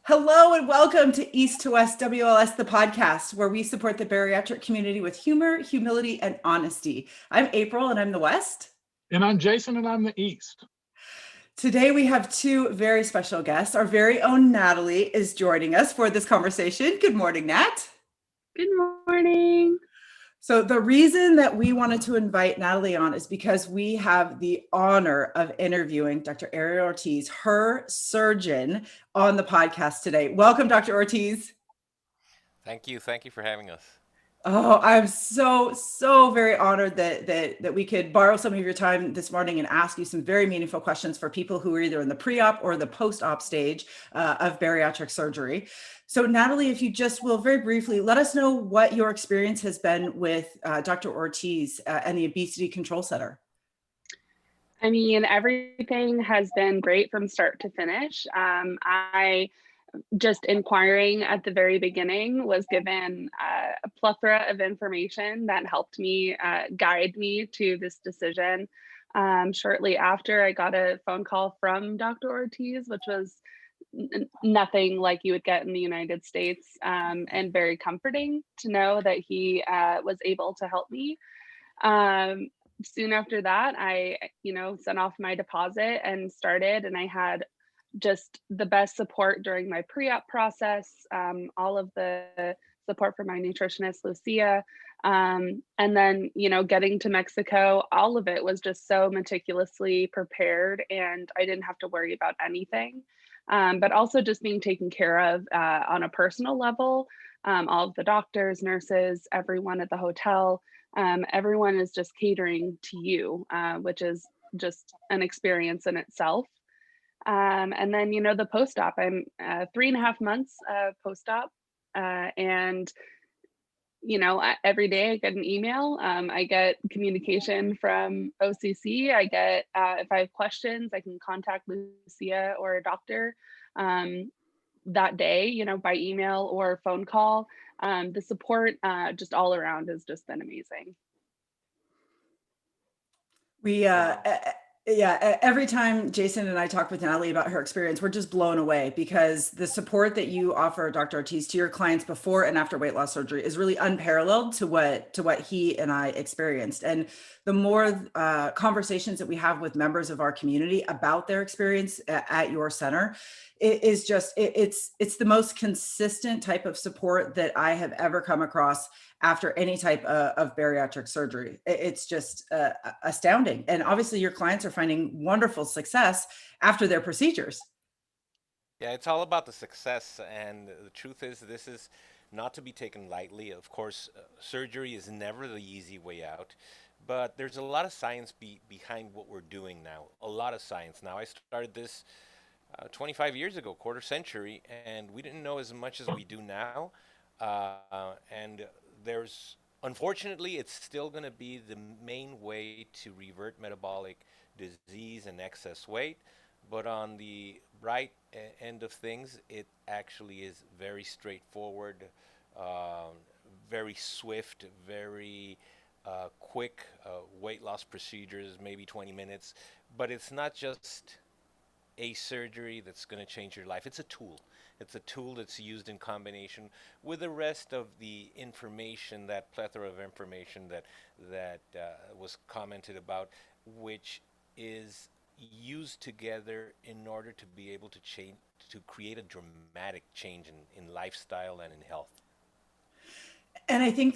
Hello and welcome to East to West WLS, the podcast, where we support the bariatric community with humor, humility, and honesty. I'm April and I'm the West. And I'm Jason and I'm the East. Today we have two very special guests. Our very own Natalie is joining us for this conversation. Good morning, Nat. Good morning. So the reason that we wanted to invite Natalie on is because we have the honor of interviewing Dr. Ariel Ortiz, her surgeon, on the podcast today. Welcome, Dr. Ortiz. Thank you. Thank you for having us. Oh, I'm so very honored that we could borrow some of your time this morning and ask you some very meaningful questions for people who are either in the pre-op or the post-op stage of bariatric surgery. So Natalie, if you just will very briefly let us know what your experience has been with Dr. Ortiz and the Obesity Control Center. I mean, everything has been great from start to finish. I just inquiring at the very beginning was given a plethora of information that helped me guide me to this decision. Shortly after, I got a phone call from Dr. Ortiz, which was nothing like you would get in the United States, and very comforting to know that he was able to help me. Soon after that, I, sent off my deposit and started, and I had just the best support during my pre-op process, all of the support from my nutritionist, Lucia. And then, getting to Mexico, all of it was just so meticulously prepared and I didn't have to worry about anything. But also just being taken care of on a personal level. All of the doctors, nurses, everyone at the hotel, everyone is just catering to you, which is just an experience in itself. And then, the post-op, I'm 3.5 months post-op. And, every day I get an email. I get communication from OCC. I get, if I have questions, I can contact Lucia or a doctor that day, by email or phone call. The support just all around has just been amazing. Every time Jason and I talk with Natalie about her experience, we're just blown away because the support that you offer, Dr. Ortiz, to your clients before and after weight loss surgery is really unparalleled to what he and I experienced. And the more conversations that we have with members of our community about their experience at your center, it's the most consistent type of support that I have ever come across after any type of bariatric surgery. It's just astounding. And obviously your clients are finding wonderful success after their procedures. Yeah, it's all about the success. And the truth is, this is not to be taken lightly. Of course, surgery is never the easy way out. But there's a lot of science behind what we're doing now. A lot of science. Now, I started this 25 years ago, quarter century, and we didn't know as much as we do now. And unfortunately, it's still going to be the main way to revert metabolic disease and excess weight. But on the right end of things, it actually is very straightforward, very swift, very quick weight loss procedures, maybe 20 minutes. But it's not just a surgery that's going to change your life. It's a tool. It's a tool that's used in combination with the rest of the information, that plethora of information that was commented about, which is used together in order to be able to create a dramatic change in lifestyle and in health. And I think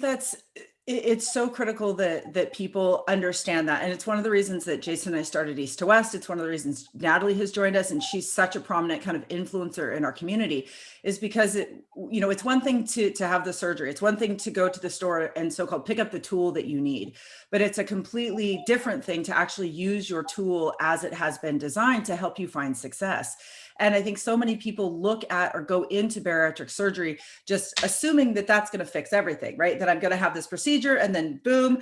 it's so critical that people understand that. And it's one of the reasons that Jason and I started East to West. It's one of the reasons Natalie has joined us, and she's such a prominent kind of influencer in our community, is because it's one thing to have the surgery. It's one thing to go to the store and so-called pick up the tool that you need, but it's a completely different thing to actually use your tool as it has been designed to help you find success. And I think so many people look at or go into bariatric surgery just assuming that that's going to fix everything, right? That I'm going to have this procedure and then boom,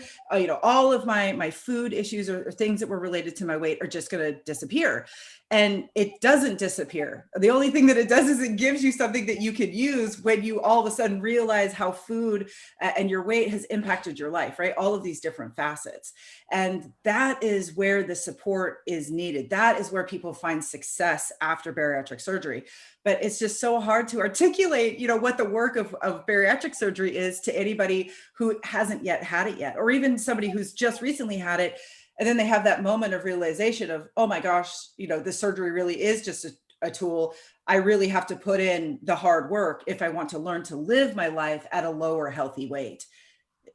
all of my food issues or things that were related to my weight are just going to disappear. And it doesn't disappear. The only thing that it does is it gives you something that you could use when you all of a sudden realize how food and your weight has impacted your life, right? All of these different facets. And that is where the support is needed. That is where people find success after bariatric surgery. But it's just so hard to articulate, you know, what the work of bariatric surgery is to anybody who hasn't yet had it yet, or even somebody who's just recently had it. And then they have that moment of realization of, oh my gosh, you know, the surgery really is just a tool. I really have to put in the hard work if I want to learn to live my life at a lower healthy weight.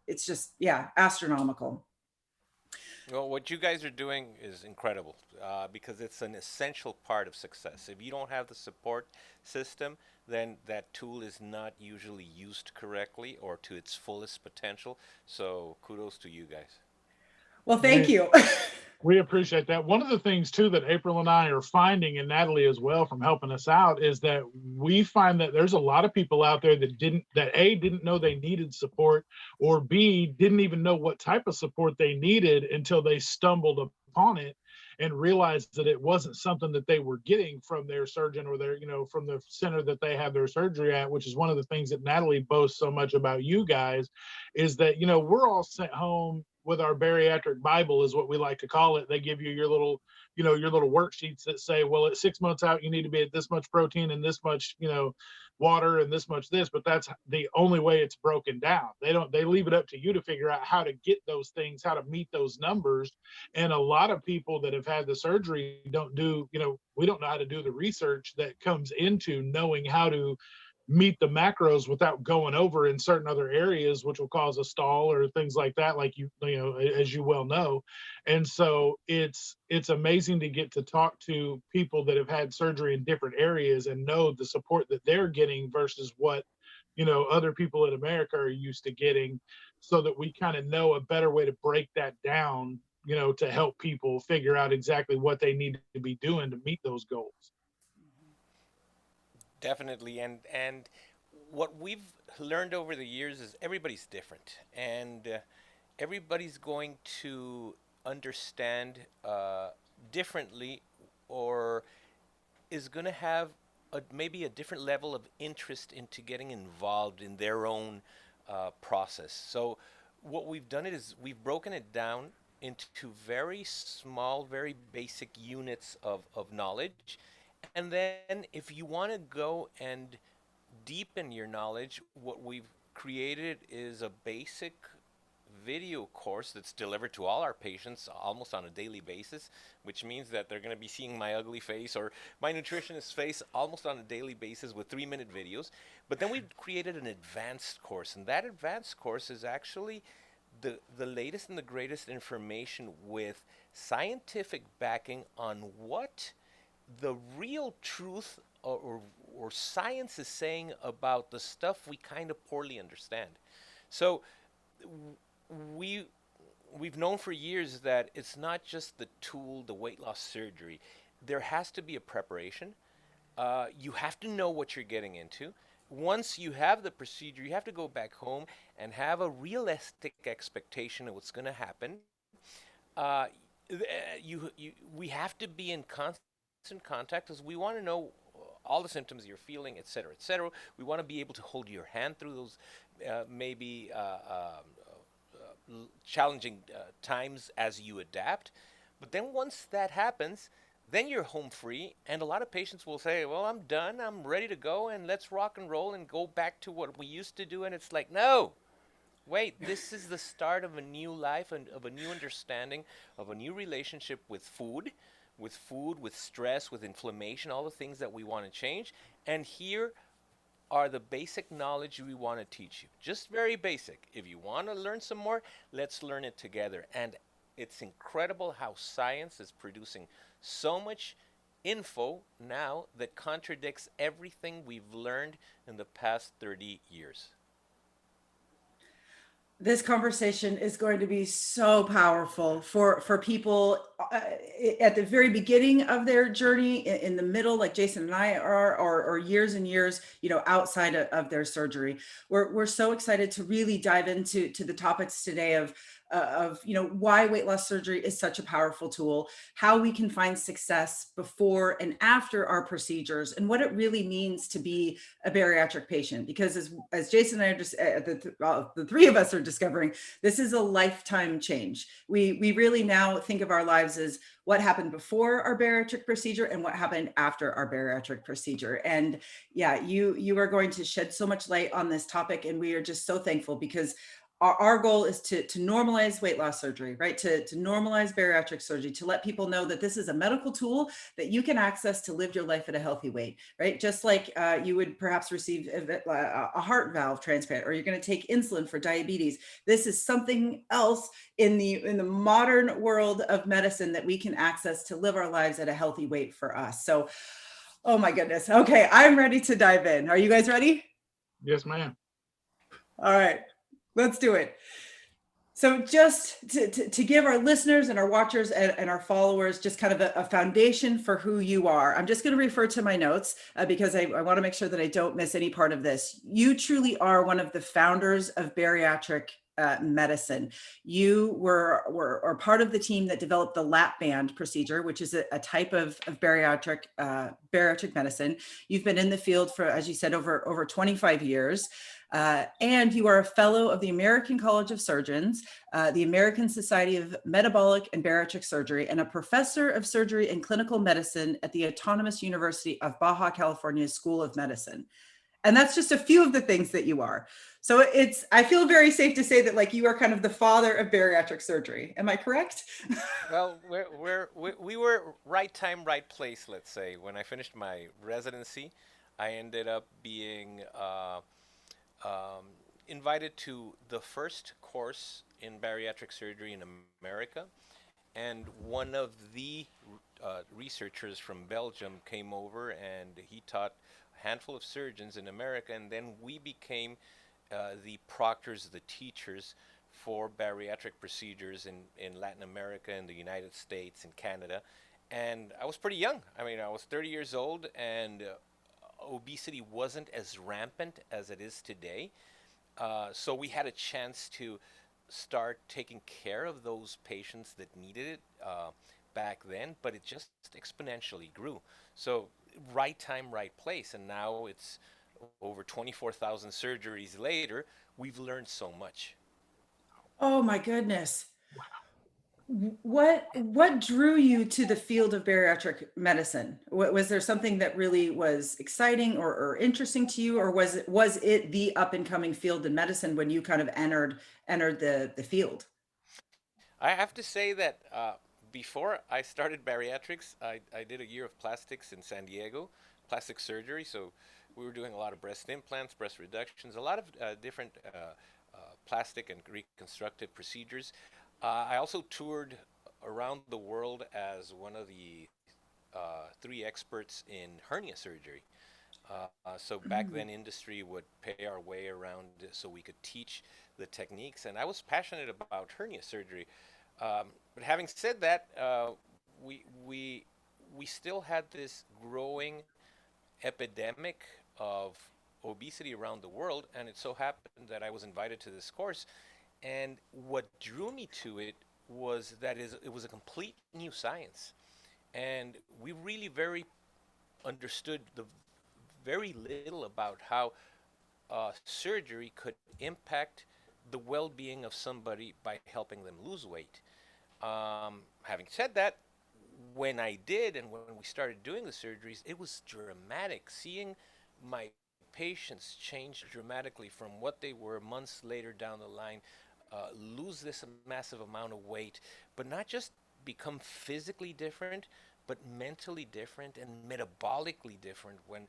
It's just, yeah, astronomical. Well, what you guys are doing is incredible because it's an essential part of success. If you don't have the support system, then that tool is not usually used correctly or to its fullest potential. So kudos to you guys. Well, thank you. We appreciate that. One of the things too that April and I are finding, and Natalie as well from helping us out, is that we find that there's a lot of people out there that didn't know they needed support, or B, didn't even know what type of support they needed until they stumbled upon it and realized that it wasn't something that they were getting from their surgeon or their, you know, from the center that they have their surgery at, which is one of the things that Natalie boasts so much about you guys, is that, you know, we're all sent home with our bariatric Bible, is what we like to call it. They give you your little, you know, your little worksheets that say, well, at 6 months out, you need to be at this much protein and this much, you know, water and this much this, but that's the only way it's broken down. They leave it up to you to figure out how to get those things, how to meet those numbers. And a lot of people that have had the surgery don't do, you know, we don't know how to do the research that comes into knowing how to meet the macros without going over in certain other areas, which will cause a stall or things like that, like you know, as you well know. And so it's amazing to get to talk to people that have had surgery in different areas and know the support that they're getting versus what, you know, other people in America are used to getting, so that we kind of know a better way to break that down, you know, to help people figure out exactly what they need to be doing to meet those goals. Definitely, and what we've learned over the years is everybody's different, and everybody's going to understand differently, or is going to have maybe a different level of interest into getting involved in their own process. So what we've done is we've broken it down into very small, very basic units of knowledge. And then if you want to go and deepen your knowledge, what we've created is a basic video course that's delivered to all our patients almost on a daily basis, which means that they're going to be seeing my ugly face or my nutritionist's face almost on a daily basis with 3-minute videos. But then we've created an advanced course, and that advanced course is actually the latest and the greatest information with scientific backing on what the real truth or science is saying about the stuff we kind of poorly understand. So we've known for years that it's not just the tool, the weight loss surgery. There has to be a preparation. You have to know what you're getting into. Once you have the procedure, you have to go back home and have a realistic expectation of what's going to happen. We have to be in constant contact because we want to know all the symptoms you're feeling, et cetera, et cetera. We want to be able to hold your hand through those maybe challenging times as you adapt. But then once that happens, then you're home free, and a lot of patients will say, well, I'm done, I'm ready to go, and let's rock and roll and go back to what we used to do. And it's like, no, wait, this is the start of a new life and of a new understanding, of a new relationship with food, with stress, with inflammation, all the things that we want to change. And here are the basic knowledge we want to teach you. Just very basic. If you want to learn some more, let's learn it together. And it's incredible how science is producing so much info now that contradicts everything we've learned in the past 30 years. This conversation is going to be so powerful for people at the very beginning of their journey, in the middle, like Jason and I are, or years and years, you know, outside of their surgery. We're so excited to really dive into the topics today of why weight loss surgery is such a powerful tool, how we can find success before and after our procedures, and what it really means to be a bariatric patient. Because as Jason and I are just the three of us are discovering, this is a lifetime change. We really now think of our lives as what happened before our bariatric procedure and what happened after our bariatric procedure. And yeah, you are going to shed so much light on this topic, and we are just so thankful, because our goal is to normalize weight loss surgery, right? To normalize bariatric surgery, to let people know that this is a medical tool that you can access to live your life at a healthy weight, right? Just like you would perhaps receive a heart valve transplant, or you're going to take insulin for diabetes. This is something else in the modern world of medicine that we can access to live our lives at a healthy weight for us. So, oh my goodness. Okay, I'm ready to dive in. Are you guys ready? Yes, ma'am. All right. Let's do it. So just to give our listeners and our watchers and our followers just kind of a foundation for who you are, I'm just going to refer to my notes because I want to make sure that I don't miss any part of this. You truly are one of the founders of bariatric medicine. You were part of the team that developed the lap band procedure, which is a type of bariatric medicine. You've been in the field for, as you said, over 25 years. And you are a fellow of the American College of Surgeons, the American Society of Metabolic and Bariatric Surgery, and a professor of surgery and clinical medicine at the Autonomous University of Baja California School of Medicine. And that's just a few of the things that you are. So I feel very safe to say that like you are kind of the father of bariatric surgery. Am I correct? Well, we were right time, right place, let's say. When I finished my residency, I ended up being invited to the first course in bariatric surgery in America. And one of the researchers from Belgium came over, and he taught a handful of surgeons in America. And then we became the proctors, the teachers for bariatric procedures in Latin America, in the United States, in Canada. And I was pretty young. I mean, I was 30 years old, and obesity wasn't as rampant as it is today. So we had a chance to start taking care of those patients that needed it back then, but it just exponentially grew. So right time, right place. And now it's over 24,000 surgeries later. We've learned so much. Oh my goodness. What drew you to the field of bariatric medicine? Was there something that really was exciting or interesting to you, or was it the up and coming field in medicine when you kind of entered the field? I have to say that before I started bariatrics, I did a year of plastics in San Diego, plastic surgery. So we were doing a lot of breast implants, breast reductions, a lot of different plastic and reconstructive procedures. I also toured around the world as one of the three experts in hernia surgery. So back then, industry would pay our way around so we could teach the techniques, and I was passionate about hernia surgery. But having said that, we still had this growing epidemic of obesity around the world, and it so happened that I was invited to this course. And what drew me to it was that it was a complete new science, and we really very understood the very little about how surgery could impact the well-being of somebody by helping them lose weight. Having said that, when I did and when we started doing the surgeries, it was dramatic. Seeing my patients change dramatically from what they were months later down the line, lose this massive amount of weight, but not just become physically different, but mentally different and metabolically different. When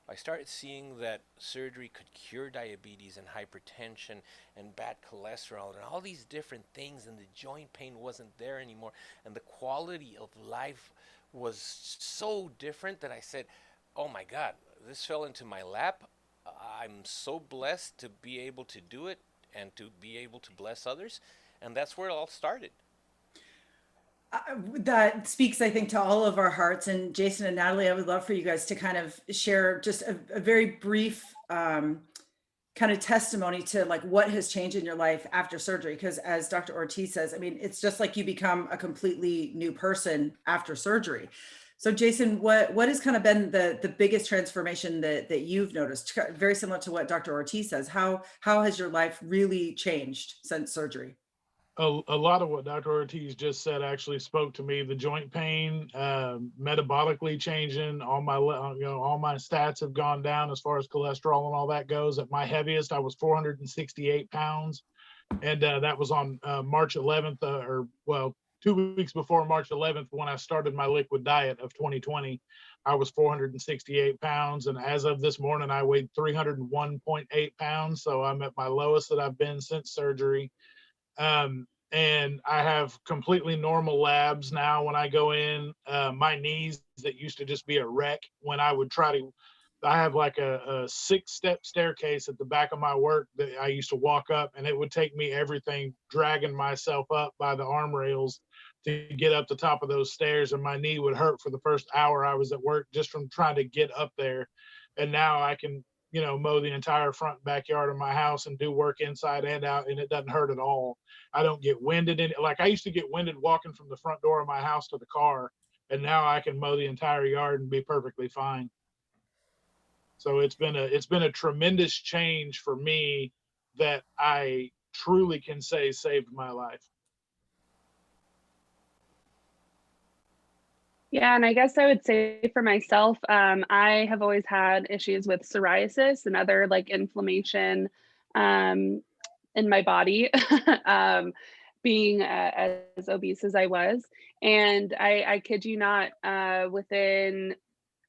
I started seeing that surgery could cure diabetes and hypertension and bad cholesterol and all these different things, and the joint pain wasn't there anymore, and the quality of life was so different, that I said, oh my God, this fell into my lap. I'm so blessed to be able to do it and to be able to bless others. And that's where it all started. That speaks, I think, to all of our hearts. And Jason and Natalie, I would love for you guys to kind of share just a very brief kind of testimony to like what has changed in your life after surgery. Because as Dr. Ortiz says, I mean, it's just like you become a completely new person after surgery. So Jason, what has kind of been the biggest transformation that you've noticed? Very similar to what Dr. Ortiz says. How has your life really changed since surgery? A lot of what Dr. Ortiz just said actually spoke to me. The joint pain, metabolically changing, all my stats have gone down as far as cholesterol and all that goes. At my heaviest, I was 468 pounds, and that was on March 11th, 2 weeks before March 11th, when I started my liquid diet of 2020. I was 468 pounds, and as of this morning, I weighed 301.8 pounds. So I'm at my lowest that I've been since surgery. And I have completely normal labs now when I go in. My knees that used to just be a wreck when I would try to, I have like a 6-step staircase at the back of my work that I used to walk up, and it would take me everything dragging myself up by the arm rails to get up the top of those stairs. And my knee would hurt for the first hour I was at work just from trying to get up there. And now I can, mow the entire front backyard of my house and do work inside and out, and it doesn't hurt at all. I don't get winded in it. Like I used to get winded walking from the front door of my house to the car, and now I can mow the entire yard and be perfectly fine. So it's been a tremendous change for me that I truly can say saved my life. Yeah, and I guess I would say for myself, I have always had issues with psoriasis and other like inflammation um, in my body, being as obese as I was. And I kid you not, within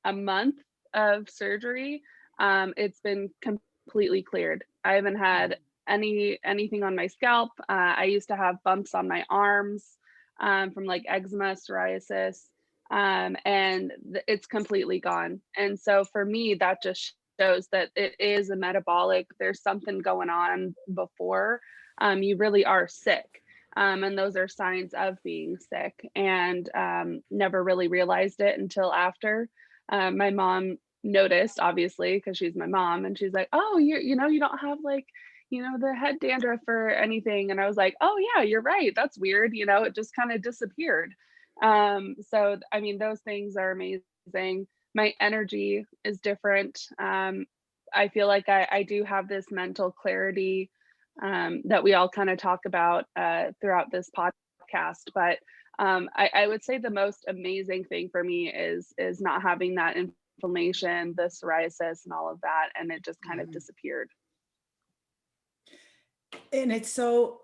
a month of surgery, it's been completely cleared. I haven't had anything on my scalp. I used to have bumps on my arms from like eczema, psoriasis, and it's completely gone. And so for me, that just shows that it is a metabolic. There's something going on before you really are sick. And those are signs of being sick, and never really realized it until after. My mom noticed, obviously, because she's my mom, and she's like, "Oh, you don't have like, the head dandruff or anything." And I was like, "Oh yeah, you're right. That's weird. It just kind of disappeared." So I mean, those things are amazing. My energy is different. I feel like I do have this mental clarity that we all kind of talk about throughout this podcast. But I would say the most amazing thing for me is not having that inflammation, the psoriasis, and all of that, and it just kind of disappeared. And it's so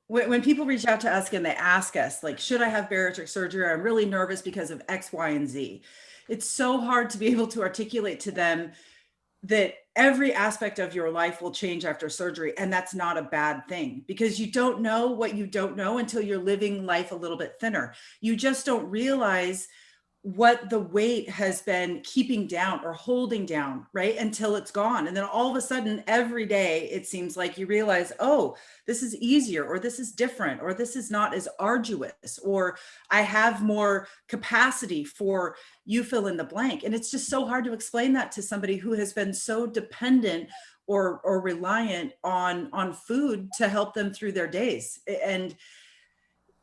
when people reach out to us and they ask us like, should I have bariatric surgery? I'm really nervous because of X, Y, and Z. It's so hard to be able to articulate to them that every aspect of your life will change after surgery. And that's not a bad thing, because you don't know what you don't know until you're living life a little bit thinner. You just don't realize what the weight has been keeping down or holding down, right? Until it's gone. And then all of a sudden, every day, it seems like you realize, oh, this is easier, or this is different, or this is not as arduous, or I have more capacity for you fill in the blank. And it's just so hard to explain that to somebody who has been so dependent or reliant on food to help them through their days. And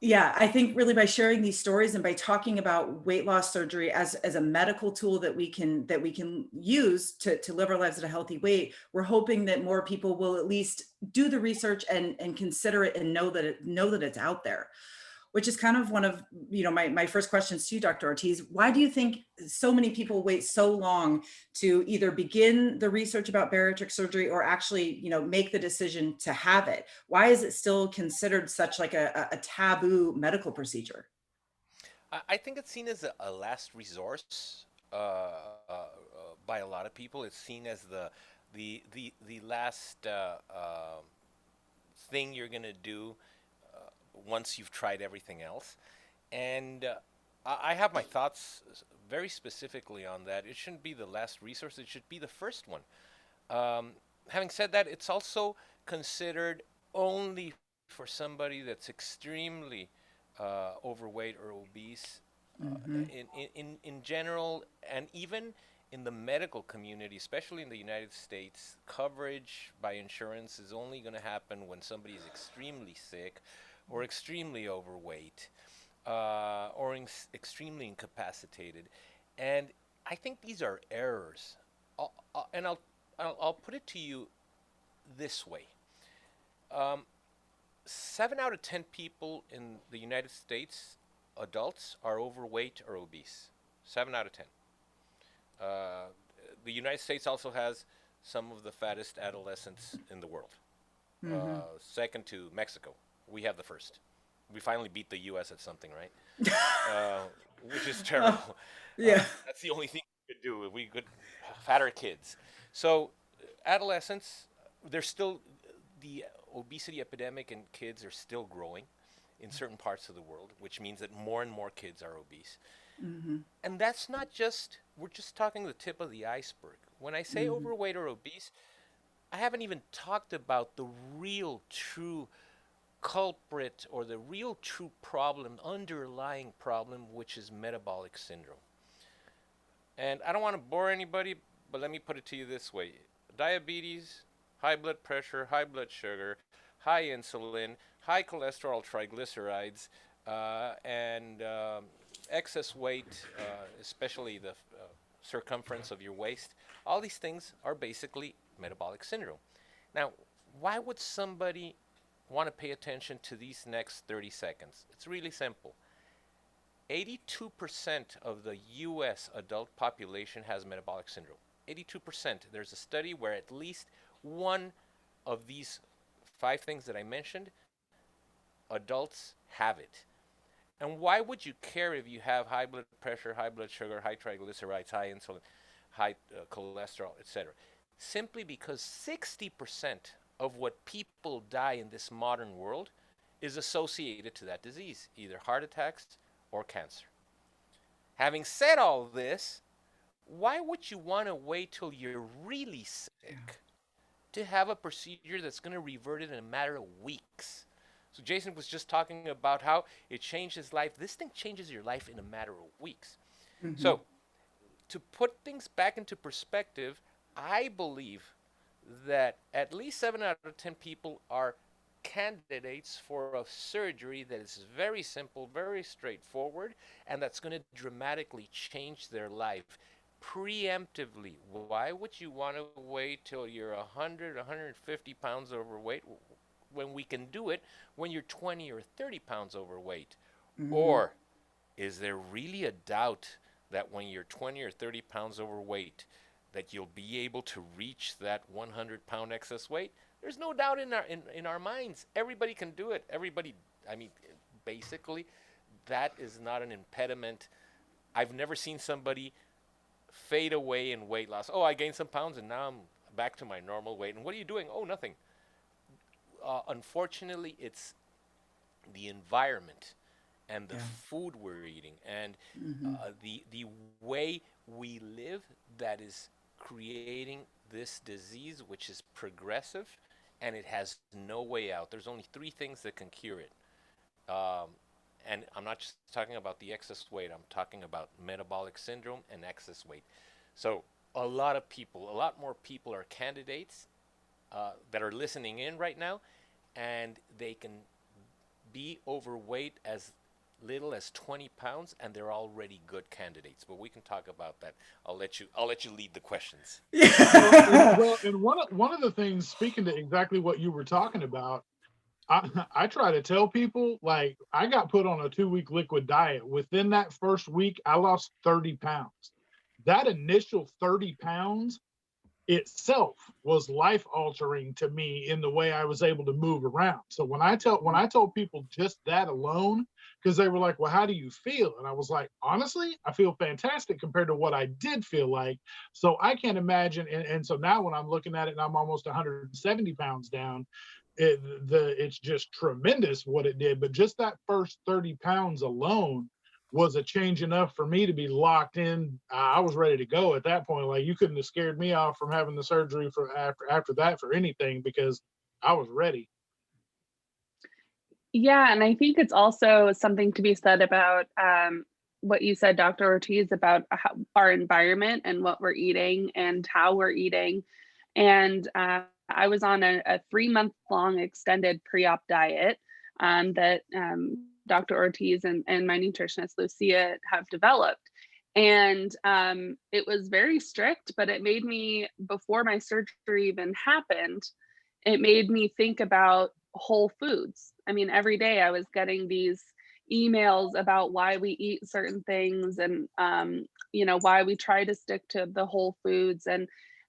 yeah, I think really by sharing these stories and by talking about weight loss surgery as a medical tool that we can use to live our lives at a healthy weight, we're hoping that more people will at least do the research and consider it and know that it's out there. Which is kind of one of my first questions to you, Dr. Ortiz. Why do you think so many people wait so long to either begin the research about bariatric surgery or actually make the decision to have it? Why is it still considered such like a taboo medical procedure? I think it's seen as a last resource by a lot of people. It's seen as the last thing you're gonna do once you've tried everything else. And I have my thoughts very specifically on that. It shouldn't be the last resource, it should be the first one. Having said that, it's also considered only for somebody that's extremely overweight or obese Mm-hmm. in general, and even in the medical community, especially in the United States, coverage by insurance is only going to happen when somebody is extremely sick or extremely overweight or extremely incapacitated. And I think these are errors. I'll put it to you this way. 7 out of 10 people in the United States, adults, are overweight or obese. 7 out of 10. The United States also has some of the fattest adolescents in the world. Second to Mexico. We have the first. We finally beat the U.S. at something, right? Which is terrible. Yeah. That's the only thing we could do. We could fatter kids. So adolescents, they're still, the obesity epidemic in kids are still growing in certain parts of the world, which means that more and more kids are obese. And that's not just, we're just talking the tip of the iceberg. When I say overweight or obese, I haven't even talked about the real true culprit or the real true problem, underlying problem, which is metabolic syndrome. And I don't want to bore anybody, but let me put it to you this way. Diabetes, high blood pressure, high blood sugar, high insulin, high cholesterol, triglycerides, and excess weight, especially the circumference of your waist, all these things are basically metabolic syndrome. Now, why would somebody want to pay attention to these next 30 seconds? It's really simple. 82% of the US adult population has metabolic syndrome. 82%. There's a study where at least one of these 5 things that I mentioned, adults have it. And why would you care if you have high blood pressure, high blood sugar, high triglycerides, high insulin, high cholesterol, etc.? Simply because 60% of what people die in this modern world is associated to that disease, either heart attacks or cancer. Having said all this, why would you want to wait till you're really sick to have a procedure that's going to revert it in a matter of weeks? So Jason was just talking about how it changed his life. This thing changes your life in a matter of weeks. So to put things back into perspective, I believe that at least 7 out of 10 people are candidates for a surgery that is very simple, very straightforward, and that's going to dramatically change their life preemptively. Why would you want to wait till you're 100, 150 pounds overweight when we can do it when you're 20 or 30 pounds overweight? Or is there really a doubt that when you're 20 or 30 pounds overweight that you'll be able to reach that 100-pound excess weight? There's no doubt in our minds. Everybody can do it. Everybody, I mean, basically, that is not an impediment. I've never seen somebody fade away in weight loss. Oh, I gained some pounds and now I'm back to my normal weight. And what are you doing? Oh, nothing. Unfortunately, it's the environment and the food we're eating and the way we live that is creating this disease, which is progressive and it has no way out. There's only 3 things that can cure it. And I'm not just talking about the excess weight. I'm talking about metabolic syndrome and excess weight. So a lot more people are candidates that are listening in right now, and they can be overweight as little as 20 pounds, and they're already good candidates. But we can talk about that. I'll let you lead the questions. Well, and one of the things, speaking to exactly what you were talking about, I try to tell people, like, I got put on a 2-week liquid diet. Within that first week, I lost 30 pounds. That initial 30 pounds itself was life altering to me in the way I was able to move around. So when I told people just that alone, because they were like, well, how do you feel? And I was like, honestly, I feel fantastic compared to what I did feel like. So I can't imagine. And so now when I'm looking at it and I'm almost 170 pounds down, it's just tremendous what it did. But just that first 30 pounds alone was a change enough for me to be locked in. I was ready to go at that point. Like, you couldn't have scared me off from having the surgery for after that for anything, because I was ready. Yeah, and I think it's also something to be said about what you said, Dr. Ortiz, about our environment and what we're eating and how we're eating. And I was on a 3-month long extended pre-op diet that Dr. Ortiz and my nutritionist, Lucia, have developed. And it was very strict, but it made me, before my surgery even happened, it made me think about whole foods. I mean, every day I was getting these emails about why we eat certain things and, why we try to stick to the whole foods. And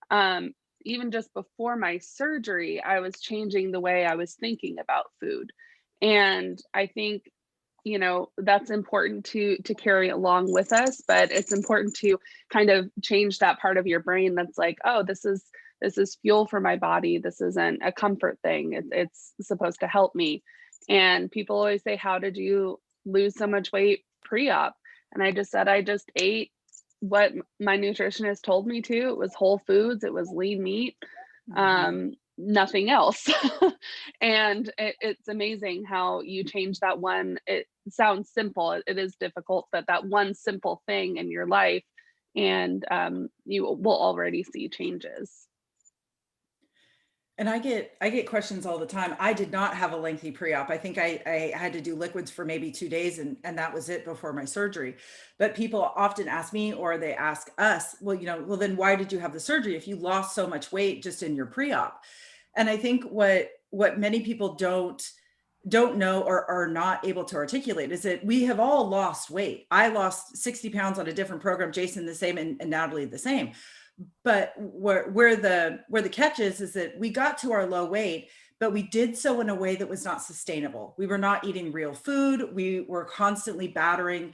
um, even just before my surgery, I was changing the way I was thinking about food. And I think, that's important to carry along with us, but it's important to kind of change that part of your brain that's like, oh, this is fuel for my body. This isn't a comfort thing. It's supposed to help me. And people always say, how did you lose so much weight pre-op? And I just said, I just ate what my nutritionist told me to. It was whole foods, it was lean meat, nothing else. And it's amazing how you change that one. It sounds simple, it is difficult, but that one simple thing in your life, and you will already see changes. And I get questions all the time. I did not have a lengthy pre-op. I think I had to do liquids for maybe 2 days, and that was it before my surgery. But people often ask me, or they ask us, well, well, then why did you have the surgery if you lost so much weight just in your pre-op? And I think what many people don't know or are not able to articulate is that we have all lost weight. I lost 60 pounds on a different program, Jason the same, and Natalie the same. But where the catch is that we got to our low weight, but we did so in a way that was not sustainable. We were not eating real food. We were constantly battling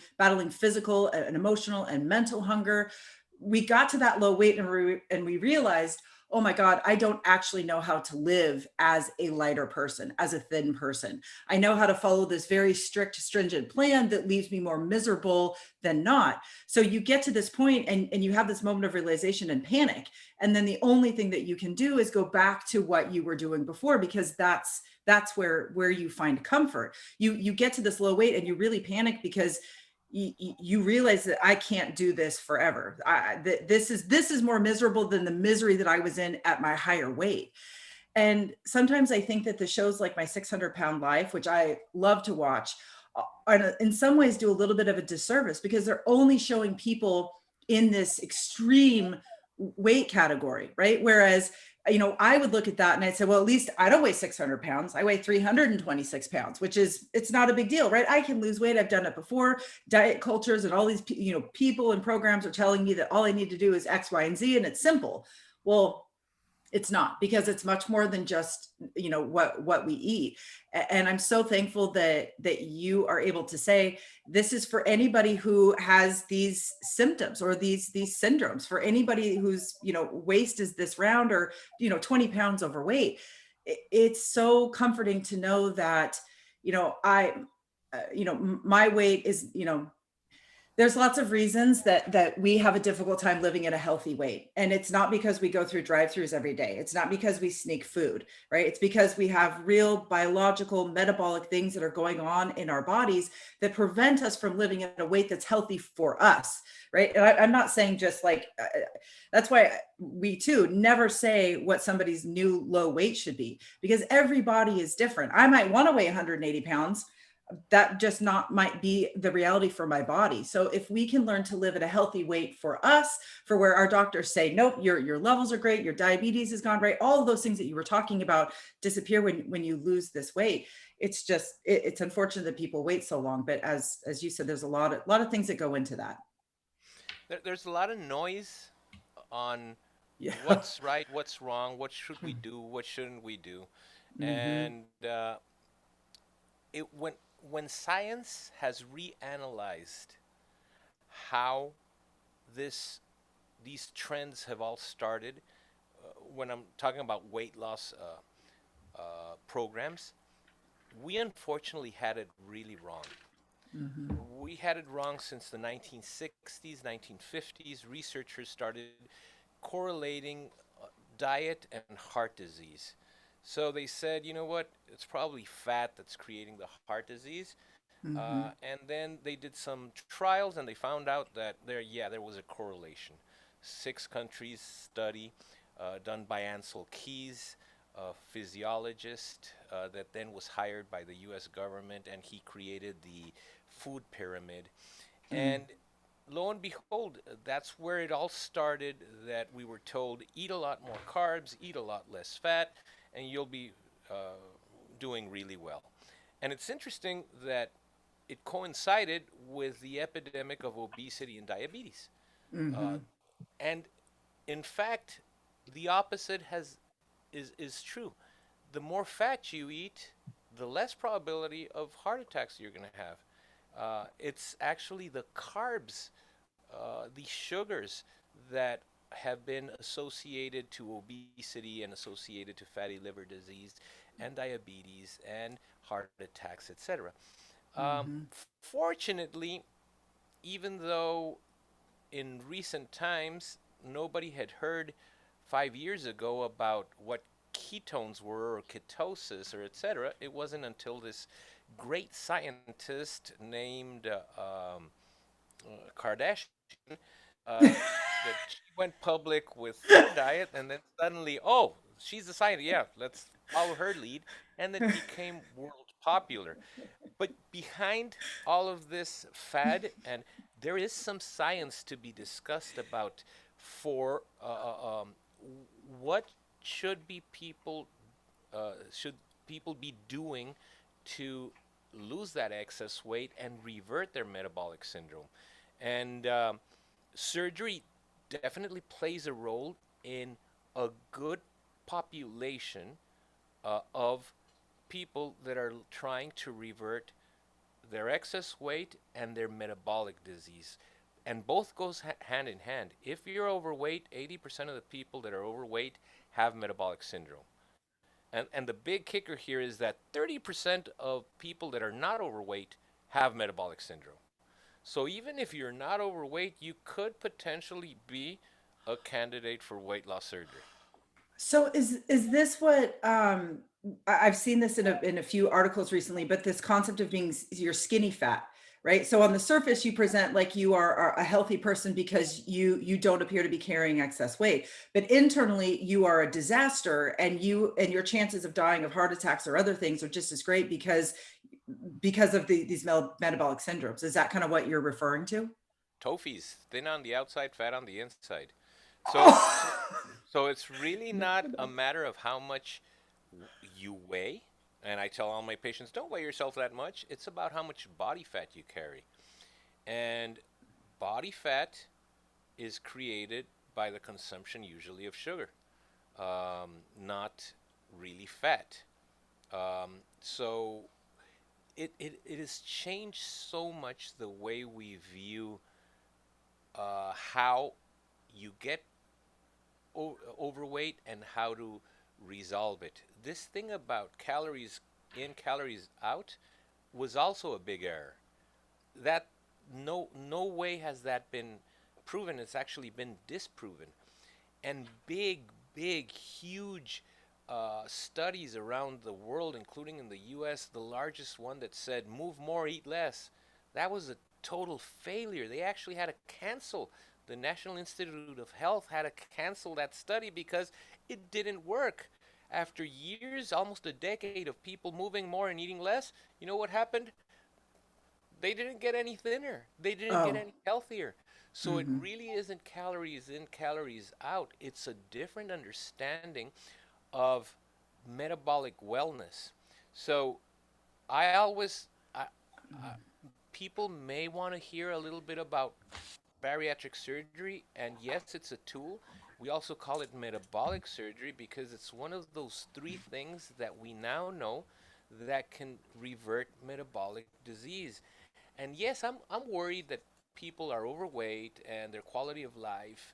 physical and emotional and mental hunger. We got to that low weight, and we realized, oh my God, I don't actually know how to live as a lighter person, as a thin person. I know how to follow this very strict, stringent plan that leaves me more miserable than not. So you get to this point, and you have this moment of realization and panic. And then the only thing that you can do is go back to what you were doing before, because that's where you find comfort. You get to this low weight and you really panic because you realize that I can't do this forever. This is more miserable than the misery that I was in at my higher weight. And sometimes I think that the shows like My 600-Pound Life, which I love to watch, in some ways do a little bit of a disservice, because they're only showing people in this extreme weight category, right? Whereas, I would look at that and I'd say, well, at least I don't weigh 600 pounds. I weigh 326 pounds, it's not a big deal, right? I can lose weight. I've done it before. Diet cultures and all these, people and programs are telling me that all I need to do is X, Y, and Z, and it's simple. Well, it's not, because it's much more than just what we eat. And I'm so thankful that you are able to say this is for anybody who has these symptoms or these syndromes, for anybody whose waist is this round, or 20 pounds overweight. It's so comforting to know that I my weight is there's lots of reasons that we have a difficult time living at a healthy weight. And it's not because we go through drive-throughs every day. It's not because we sneak food, right? It's because we have real biological metabolic things that are going on in our bodies that prevent us from living at a weight that's healthy for us, right? And I'm not saying just like, that's why we too never say what somebody's new low weight should be, because every body is different. I might want to weigh 180 pounds. That just not might be the reality for my body. So if we can learn to live at a healthy weight for us, for where our doctors say, nope, your levels are great, your diabetes has gone right, all of those things that you were talking about disappear when you lose this weight. It's just, it's unfortunate that people wait so long. But as you said, there's a lot of things that go into that. There's a lot of noise on Yeah. what's right, what's wrong, what should we do, what shouldn't we do. And when science has reanalyzed how these trends have all started, when I'm talking about weight loss programs, we unfortunately had it really wrong. We had it wrong since the 1960s, 1950s. Researchers started correlating diet and heart disease. So they said, you know what? It's probably fat that's creating the heart disease. And then they did some trials and they found out that there was a correlation. 6 countries study done by Ansel Keys, a physiologist that then was hired by the US government, and he created the food pyramid. And lo and behold, that's where it all started, that we were told eat a lot more carbs, eat a lot less fat, and you'll be doing really well. And it's interesting that it coincided with the epidemic of obesity and diabetes. And in fact, the opposite is true. The more fat you eat, the less probability of heart attacks you're going to have. It's actually the carbs, the sugars that have been associated to obesity and associated to fatty liver disease and diabetes and heart attacks, etc. Fortunately, even though in recent times nobody had heard 5 years ago about what ketones were or ketosis or etc., it wasn't until this great scientist named Kardashian that she went public with her diet, and then suddenly, oh, she's a scientist. Yeah, let's follow her lead, and it became world popular. But behind all of this fad, and there is some science to be discussed about for what should be people should people be doing to lose that excess weight and revert their metabolic syndrome. And surgery definitely plays a role in a good population of people that are trying to revert their excess weight and their metabolic disease. And both goes hand in hand. If you're overweight, 80% of the people that are overweight have metabolic syndrome. And the big kicker here is that 30% of people that are not overweight have metabolic syndrome. So even if you're not overweight, you could potentially be a candidate for weight loss surgery. So is this what I've seen this in a few articles recently, but this concept of being you're skinny fat, right? So on the surface, you present like you are a healthy person because you don't appear to be carrying excess weight, but internally you are a disaster, and your chances of dying of heart attacks or other things are just as great because of these metabolic syndromes. Is that kind of what you're referring to? TOFI's, thin on the outside, fat on the inside. So, so, Oh. so it's really not a matter of how much you weigh. And I tell all my patients, don't weigh yourself that much. It's about how much body fat you carry. And body fat is created by the consumption usually of sugar, not really fat. So it has changed so much the way we view how you get overweight and how to resolve it. This thing about calories in, calories out was also a big error. That no way has that been proven. It's actually been disproven. And big, huge studies around the world, including in the US, the largest one that said move more, eat less. That was a total failure. They actually had to cancel. The National Institute of Health had to cancel that study because it didn't work. After years, almost a decade of people moving more and eating less, you know what happened? They didn't get any thinner. They didn't get Oh. any healthier. So it Hmm. really isn't calories in, calories out. It's a different understanding of metabolic wellness. So I always, I, people may want to hear a little bit about bariatric surgery, and yes, it's a tool. We also call it metabolic surgery because it's one of those three things that we now know that can revert metabolic disease. And yes, I'm worried that people are overweight and their quality of life,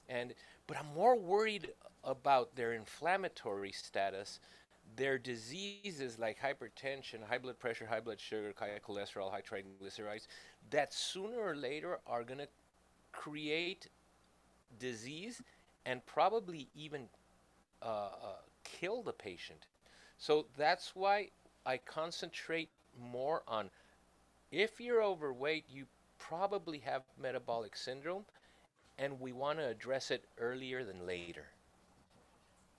and but I'm more worried about their inflammatory status, their diseases like hypertension, high blood pressure, high blood sugar, high cholesterol, high triglycerides, that sooner or later are going to create disease and probably even kill the patient. So that's why I concentrate more on If you're overweight, you probably have metabolic syndrome, and we want to address it earlier than later.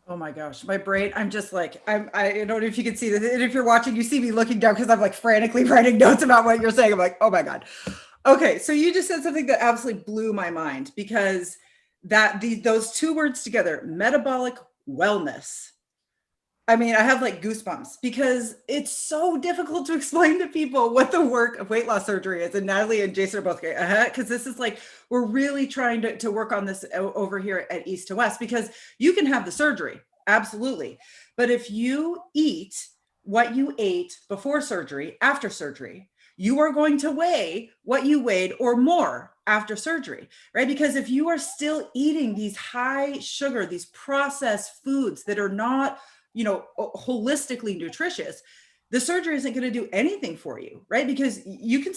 Oh my gosh, my brain, I'm just like, I don't know if you can see this. And if you're watching, you see me looking down because I'm like frantically writing notes about what you're saying. I'm like, oh my God. Okay. So you just said something that absolutely blew my mind because those two words together, metabolic wellness. I mean, I have like goosebumps because it's so difficult to explain to people what the work of weight loss surgery is. And Natalie and Jason are both going, because this is like, we're really trying to work on this over here at East to West, because you can have the surgery, absolutely. But if you eat what you ate before surgery, after surgery, you are going to weigh what you weighed or more after surgery, right? Because if you are still eating these high sugar, these processed foods that are not holistically nutritious, the surgery isn't going to do anything for you, right? Because you can,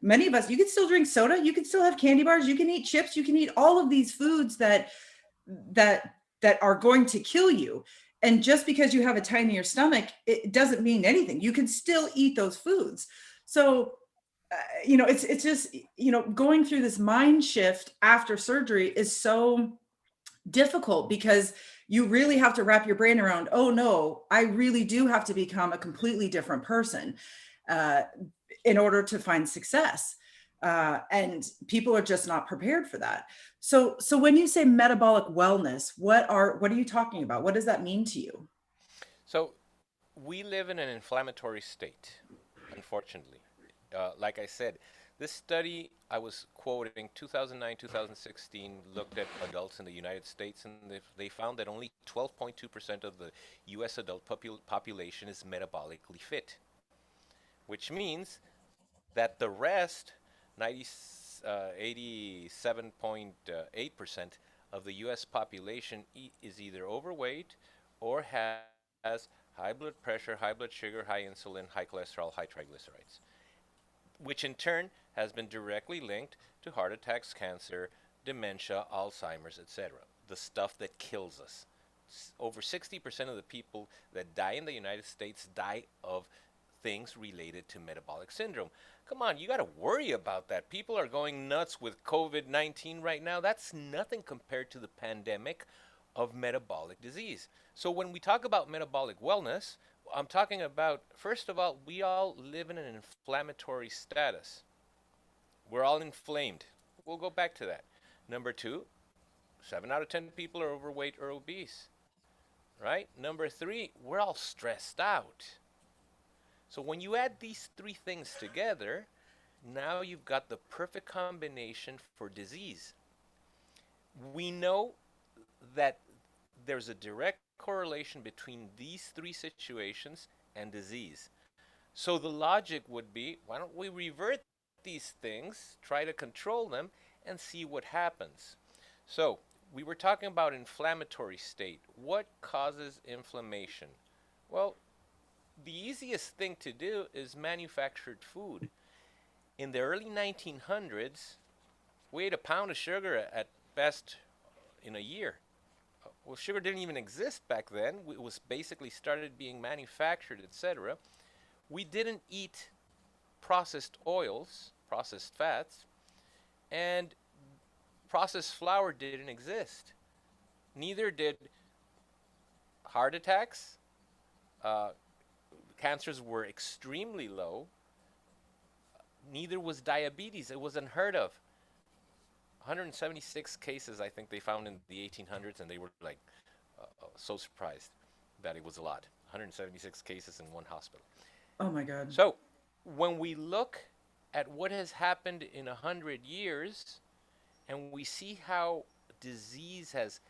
many of us, you can still drink soda, you can still have candy bars, you can eat chips, you can eat all of these foods that are going to kill you. And just because you have a tinier stomach, it doesn't mean anything. You can still eat those foods. So, it's just, going through this mind shift after surgery is so difficult because you really have to wrap your brain around, oh no, I really do have to become a completely different person uh, in order to find success. And people are just not prepared for that. So when you say metabolic wellness, what are you talking about? What does that mean to you? So we live in an inflammatory state, unfortunately. Like I said, this study I was quoting, 2009, 2016, looked at adults in the United States, and they found that only 12.2% of the US adult population is metabolically fit, which means that the rest, 87.8% of the US population is either overweight or has high blood pressure, high blood sugar, high insulin, high cholesterol, high triglycerides, which in turn has been directly linked to heart attacks, cancer, dementia, Alzheimer's, etc. The stuff that kills us. Over 60% of the people that die in the United States die of things related to metabolic syndrome. Come on, you got to worry about that. People are going nuts with COVID-19 right now. That's nothing compared to the pandemic of metabolic disease. So when we talk about metabolic wellness, I'm talking about, first of all, we all live in an inflammatory status. We're all inflamed. We'll go back to that. Number two, 7 out of 10 people are overweight or obese, right? Number three, we're all stressed out. So when you add these three things together, now you've got the perfect combination for disease. We know that there's a direct correlation between these three situations and disease. So the logic would be, why don't we revert these things, try to control them, and see what happens. So we were talking about inflammatory state. What causes inflammation? Well, the easiest thing to do is manufactured food. In the early 1900s, we ate a pound of sugar at best in a year. Well, sugar didn't even exist back then. It was basically started being manufactured, etc. We didn't eat processed oils, processed fats, and processed flour didn't exist. Neither did heart attacks. Cancers were extremely low. Neither was diabetes. It was unheard of. 176 cases, I think they found in the 1800s, and they were like so surprised that it was a lot. 176 cases in one hospital. Oh my God. So when we look at what has happened in 100 years, and we see how disease has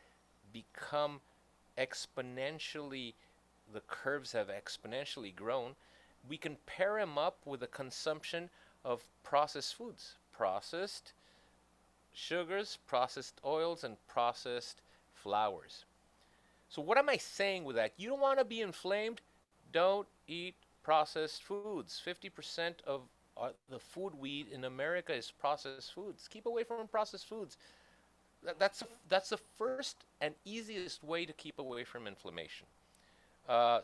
become exponentially, the curves have exponentially grown, we can pair them up with the consumption of processed foods, processed sugars, processed oils, and processed flours. So what am I saying with that? You don't want to be inflamed? Don't eat processed foods. 50% of the food we eat in America is processed foods. Keep away from processed foods. That's the first and easiest way to keep away from inflammation.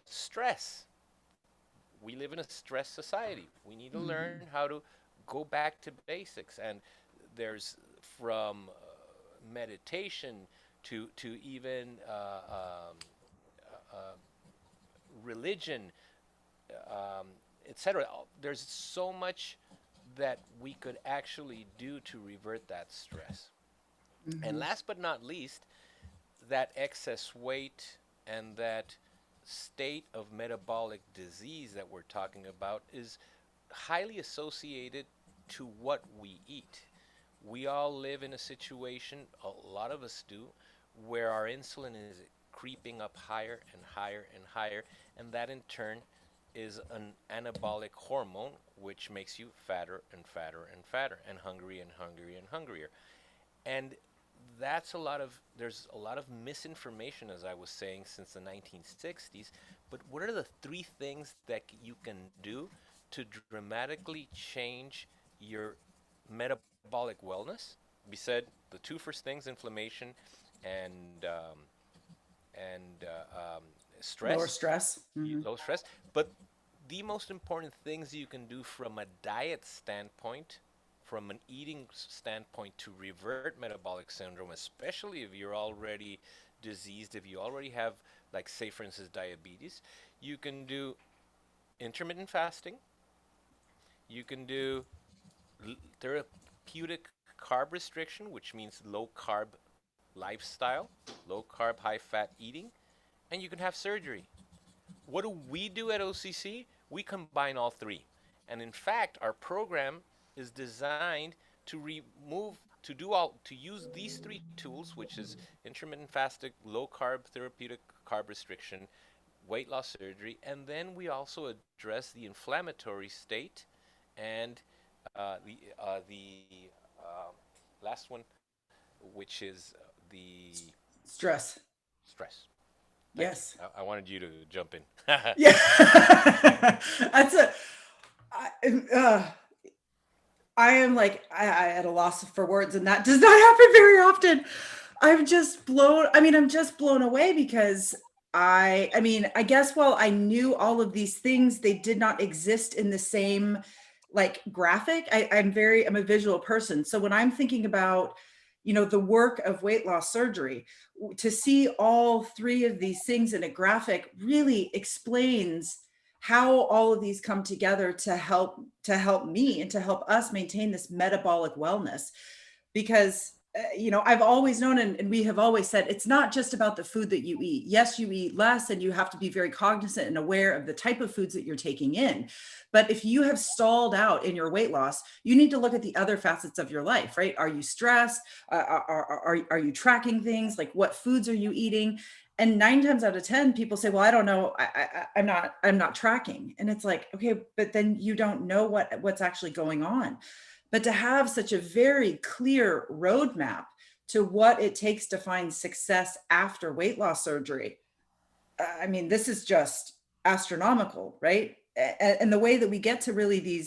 Stress. we live in a stress society. We need to learn how to go back to basics. And there's from meditation to even religion, etc. There's so much that we could actually do to revert that stress. And last but not least, that excess weight and that state of metabolic disease that we're talking about is highly associated to what we eat. We all live in a situation, a lot of us do, where our insulin is creeping up higher and higher and higher, and that in turn is an anabolic hormone which makes you fatter and fatter and fatter and hungry and hungry and hungrier. And there's a lot of misinformation, as I was saying, since the 1960s. But what are the three things that you can do to dramatically change your metabolic wellness? We said the two first things: inflammation and stress. Lower stress. Low stress. But the most important things you can do from a diet standpoint, from an eating standpoint, to revert metabolic syndrome, especially if you're already diseased, if you already have, like, say, for instance, diabetes, you can do intermittent fasting. You can do therapeutic carb restriction, which means low carb lifestyle, low carb, high fat eating, and you can have surgery. What do we do at OCC? We combine all three. And in fact, our program is designed to use these three tools, which is intermittent fasting, low carb therapeutic carb restriction, weight loss surgery, and then we also address the inflammatory state and the last one, which is the Stress. stress. Yes. I wanted you to jump in. Yeah. That's I am like, I at a loss for words, and that does not happen very often. I'm just blown away because I guess while I knew all of these things, they did not exist in the same like graphic. I'm a visual person. So when I'm thinking about, the work of weight loss surgery, to see all three of these things in a graphic really explains how all of these come together to help me and to help us maintain this metabolic wellness. Because I've always known, and we have always said, it's not just about the food that you eat. Yes, you eat less, and you have to be very cognizant and aware of the type of foods that you're taking in. But if you have stalled out in your weight loss, you need to look at the other facets of your life, right? Are you stressed? Are you tracking things? Like, what foods are you eating? And 9 times out of 10, people say, well, I don't know. I'm not tracking. And it's like, okay, but then you don't know what's actually going on. But to have such a very clear roadmap to what it takes to find success after weight loss surgery, this is just astronomical, right? And the way that we get to really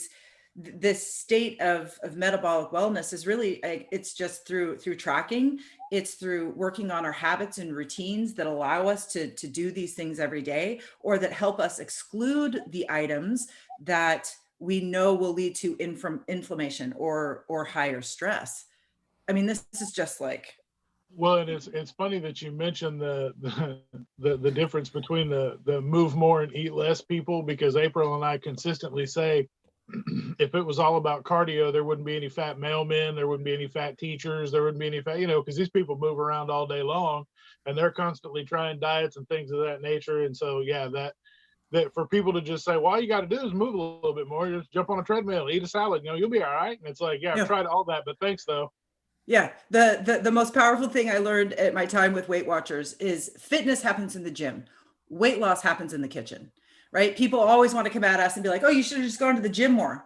this state of metabolic wellness is really, it's just through tracking. It's through working on our habits and routines that allow us to do these things every day, or that help us exclude the items that we know will lead to inflammation or higher stress. This is just like. Well, and it's funny that you mentioned the difference between the move more and eat less people, because April and I consistently say, if it was all about cardio, there wouldn't be any fat mailmen, there wouldn't be any fat teachers, there wouldn't be any fat, because these people move around all day long and they're constantly trying diets and things of that nature. And so, yeah, that for people to just say, well, all you got to do is move a little bit more, just jump on a treadmill, eat a salad, you'll be all right. And it's like, yeah, I've tried all that, but thanks though. Yeah. The most powerful thing I learned at my time with Weight Watchers is fitness happens in the gym. Weight loss happens in the kitchen, right? People always want to come at us and be like, oh, you should have just gone to the gym more.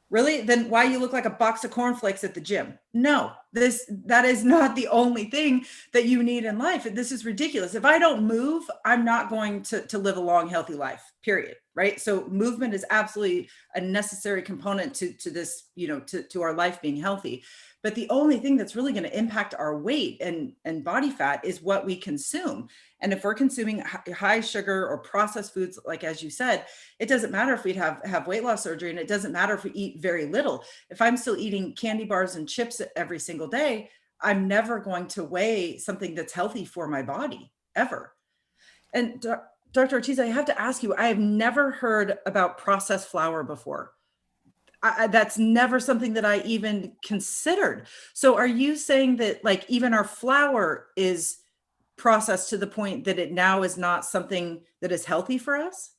Really? Then why you look like a box of cornflakes at the gym? No, that is not the only thing that you need in life. This is ridiculous. If I don't move, I'm not going to live a long, healthy life, period. Right? So movement is absolutely a necessary component to this, to our life being healthy. But the only thing that's really going to impact our weight and body fat is what we consume. And if we're consuming high sugar or processed foods, like as you said, it doesn't matter if we have weight loss surgery, and it doesn't matter if we eat very little. If I'm still eating candy bars and chips every single day, I'm never going to weigh something that's healthy for my body ever. And Dr. Ortiz, I have to ask you, I have never heard about processed flour before. That's never something that I even considered. So are you saying that like even our flour is processed to the point that it now is not something that is healthy for us?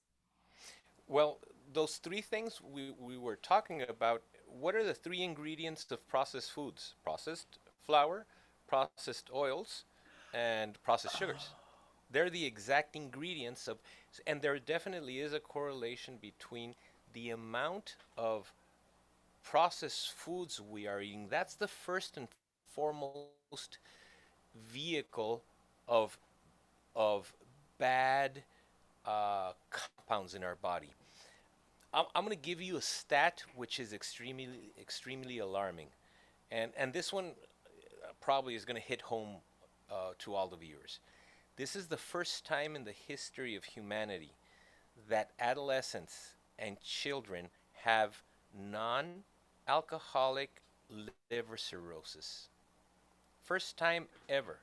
Well, those three things we were talking about, what are the three ingredients of processed foods? Processed flour, processed oils, and processed sugars. They're the exact ingredients of, and there definitely is a correlation between the amount of processed foods we are eating. That's the first and foremost vehicle of of bad compounds in our body. I'm going to give you a stat which is extremely alarming, and this one probably is going to hit home to all the viewers. This is the first time in the history of humanity that adolescents and children have non-alcoholic liver cirrhosis. First time ever.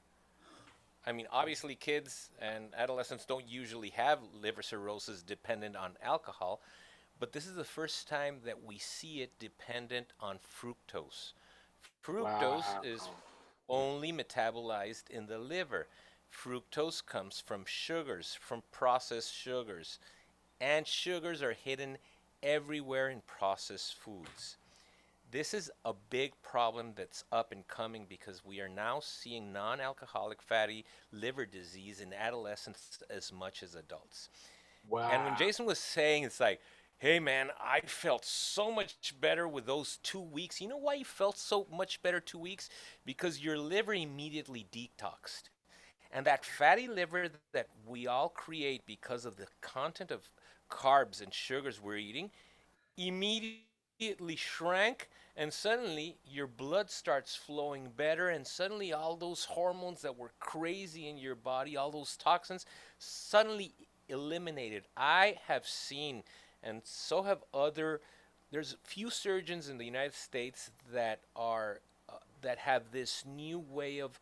I mean, obviously, kids and adolescents don't usually have liver cirrhosis dependent on alcohol, but this is the first time that we see it dependent on fructose. Fructose Wow. is only metabolized in the liver. Fructose comes from sugars, from processed sugars, and sugars are hidden everywhere in processed foods. This is a big problem that's up and coming because we are now seeing non-alcoholic fatty liver disease in adolescents as much as adults. And when Wow. Jason was saying, it's like, hey man, I felt so much better with those 2 weeks. You know why you felt so much better 2 weeks? Because your liver immediately detoxed. And that fatty liver that we all create because of the content of carbs and sugars we're eating immediately shrank, and suddenly your blood starts flowing better, and suddenly all those hormones that were crazy in your body, all those toxins, suddenly eliminated. I have seen, and so have other, there's few surgeons in the United States that are that have this new way of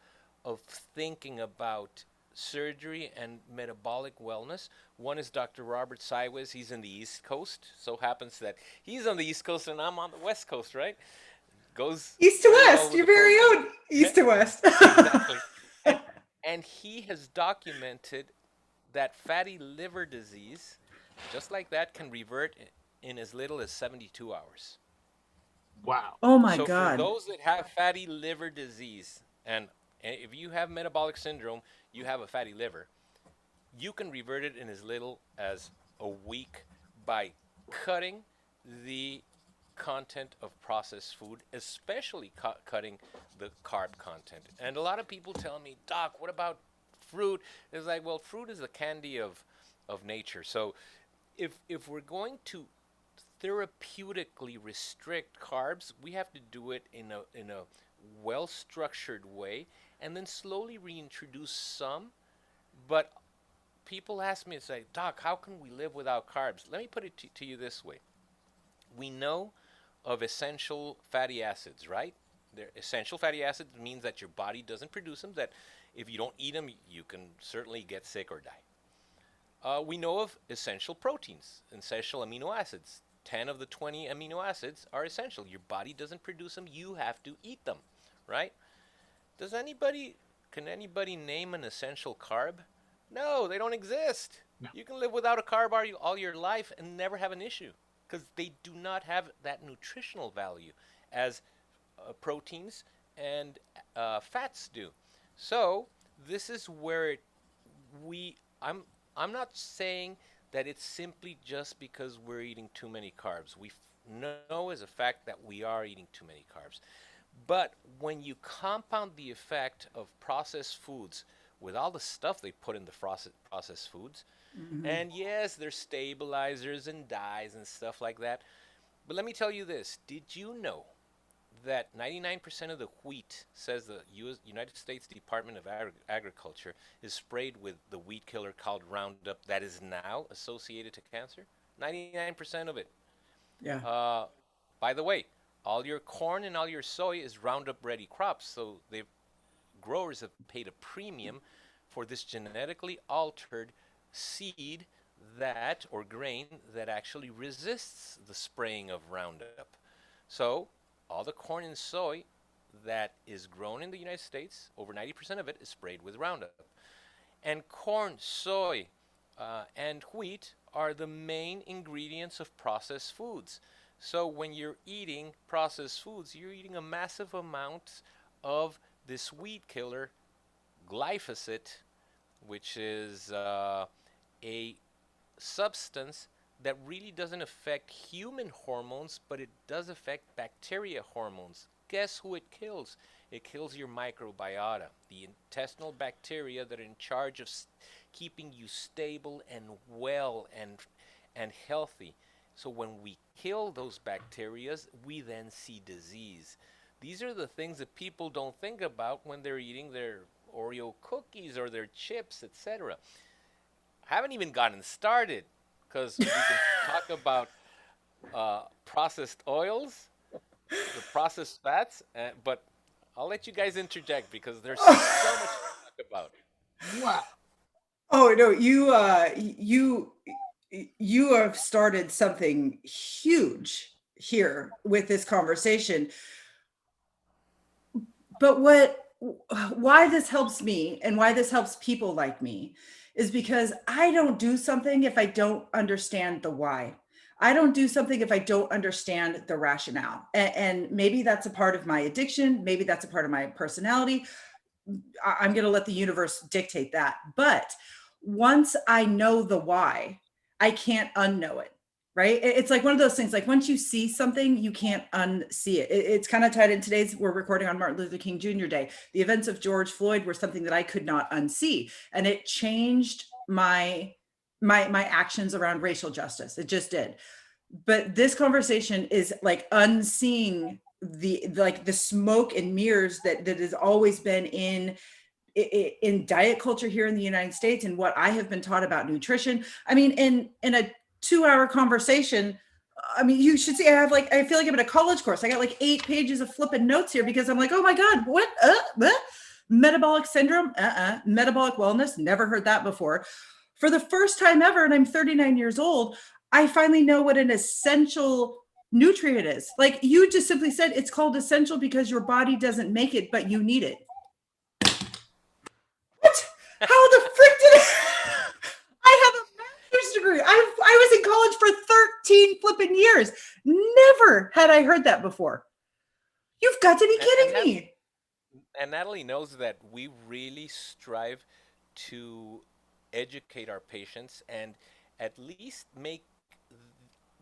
thinking about surgery and metabolic wellness. One is Dr. Robert Sywes. He's in the East Coast. So happens that he's on the East Coast and I'm on the West Coast, right? Goes East to very well west, with your the very program. own east to west. Exactly. And and he has documented that fatty liver disease, just like that, can revert in as little as 72 hours. Wow. Oh my So for God. those that have fatty liver disease, and if you have metabolic syndrome, you have a fatty liver, you can revert it in as little as a week by cutting the content of processed food, especially cutting the carb content. And a lot of people tell me, Doc, what about fruit? It's like, well, fruit is the candy of nature. So if we're going to therapeutically restrict carbs, we have to do it in a well structured way, and then slowly reintroduce some. But people ask me, it's like, Doc, how can we live without carbs? Let me put it to you this way. We know of essential fatty acids, right? They're essential fatty acids means that your body doesn't produce them, that if you don't eat them, you can certainly get sick or die. We know of essential proteins, essential amino acids. 10 of the 20 amino acids are essential. Your body doesn't produce them, you have to eat them, right? Can anybody name an essential carb? No, they don't exist. No. You can live without a carb all your life and never have an issue because they do not have that nutritional value as proteins and fats do. So this is where we I'm not saying that it's simply just because we're eating too many carbs. We know as a fact that we are eating too many carbs. But when you compound the effect of processed foods with all the stuff they put in the processed foods, Mhm. and yes, there's stabilizers and dyes and stuff like that. But let me tell you this, did you know that 99% of the wheat, says the United States Department of Agriculture, is sprayed with the weed killer called Roundup that is now associated to cancer? 99% of it. Yeah. By the way, all your corn and all your soy is Roundup ready crops, so growers have paid a premium for this genetically altered seed that, or grain, that actually resists the spraying of Roundup. So all the corn and soy that is grown in the United States, over 90% of it is sprayed with Roundup. And corn, soy, and wheat are the main ingredients of processed foods. So when you're eating processed foods, you're eating a massive amount of this weed killer, glyphosate, which is a substance that really doesn't affect human hormones, but it does affect bacteria hormones. Guess who it kills? It kills your microbiota, the intestinal bacteria that are in charge of keeping you stable and well and healthy. So when we kill those bacteria, we then see disease. These are the things that people don't think about when they're eating their Oreo cookies or their chips, etc. Haven't even gotten started, because we can talk about processed oils, the processed fats, but I'll let you guys interject because there's so much to talk about. Wow. Oh no, you have started something huge here with this conversation. But why this helps me and why this helps people like me is because I don't do something if I don't understand the why. I don't do something if I don't understand the rationale. And maybe that's a part of my addiction. Maybe that's a part of my personality. I'm going to let the universe dictate that. But once I know the why, I can't unknow it. Right. It's like one of those things, like once you see something, you can't unsee it. It's kind of tied in. We're recording on Martin Luther King Jr. Day. The events of George Floyd were something that I could not unsee. And it changed my actions around racial justice. It just did. But this conversation is like unseeing the smoke and mirrors that has always been in diet culture here in the United States, and what I have been taught about nutrition. I mean, in a 2-hour conversation, I mean, you should see, I feel like I'm in a college course. I got like 8 pages of flipping notes here because I'm like, oh my God, what? Metabolic syndrome? Metabolic wellness? Never heard that before. For the first time ever, and I'm 39 years old, I finally know what an essential nutrient is. Like you just simply said, it's called essential because your body doesn't make it, but you need it. What? How the frick did it? I have a master's degree. I was in college for 13 flipping years. Never had I heard that before. You've got to be kidding me. And Natalie knows that we really strive to educate our patients and at least make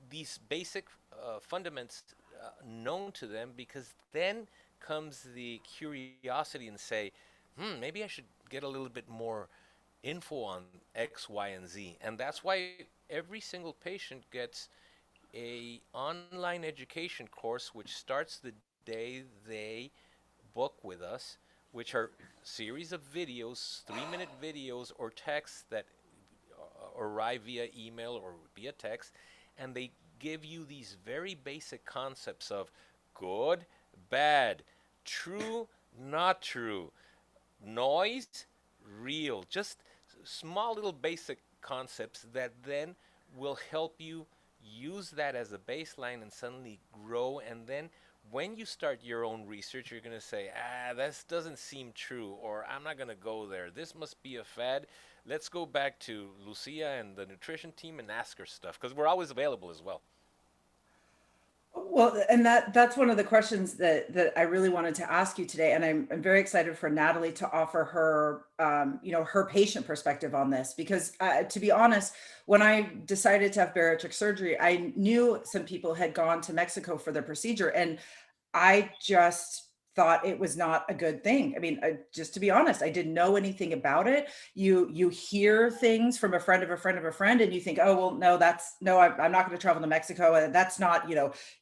these basic fundamentals known to them, because then comes the curiosity and say, maybe I should get a little bit more info on X, Y, and Z. And that's why every single patient gets a online education course which starts the day they book with us, which are series of videos, 3-minute videos or texts that arrive via email or via text, and they give you these very basic concepts of good, bad, true, not true, noise, real, just small little basic concepts that then will help you use that as a baseline and suddenly grow. And then when you start your own research, you're going to say, this doesn't seem true, or I'm not going to go there. This must be a fad. Let's go back to Lucia and the nutrition team and ask her stuff, because we're always available as well. Well, and that's one of the questions that I really wanted to ask you today. And I'm very excited for Natalie to offer her, her patient perspective on this, because to be honest, when I decided to have bariatric surgery, I knew some people had gone to Mexico for their procedure, and I just thought it was not a good thing. I mean, just to be honest, I didn't know anything about it. You hear things from a friend of a friend of a friend, and you think, oh, well, no, I'm not going to travel to Mexico, and that's not,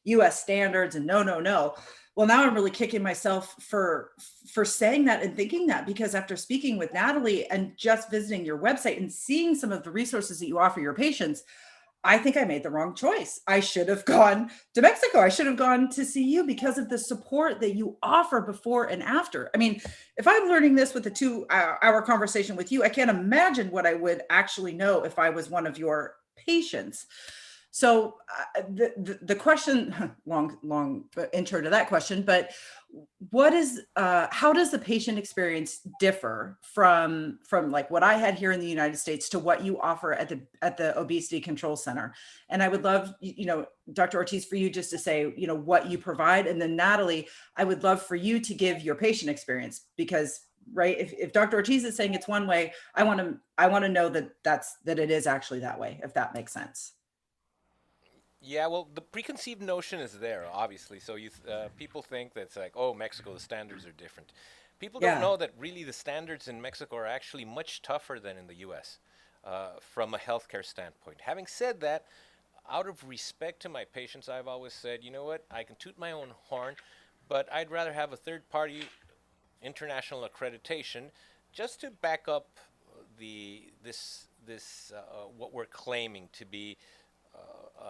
US standards, and no. Well, now I'm really kicking myself for saying that and thinking that, because after speaking with Natalie and just visiting your website and seeing some of the resources that you offer your patients, I think I made the wrong choice. I should have gone to Mexico. I should have gone to see you because of the support that you offer before and after. I mean, if I'm learning this with a 2-hour conversation with you, I can't imagine what I would actually know if I was one of your patients. So the question, long intro to that question, but how does the patient experience differ from like what I had here in the United States to what you offer at the Obesity Control Center? And I would love, Dr. Ortiz, for you just to say, what you provide. And then Natalie, I would love for you to give your patient experience, because right, if Dr. Ortiz is saying it's one way, I want to know that it is actually that way, if that makes sense. Yeah, well, the preconceived notion is there, obviously. So people think that it's like, oh, Mexico, the standards are different. People don't Yeah. know that really the standards in Mexico are actually much tougher than in the U.S. From a healthcare standpoint. Having said that, out of respect to my patients, I've always said, you know what, I can toot my own horn, but I'd rather have a third-party international accreditation just to back up what we're claiming to be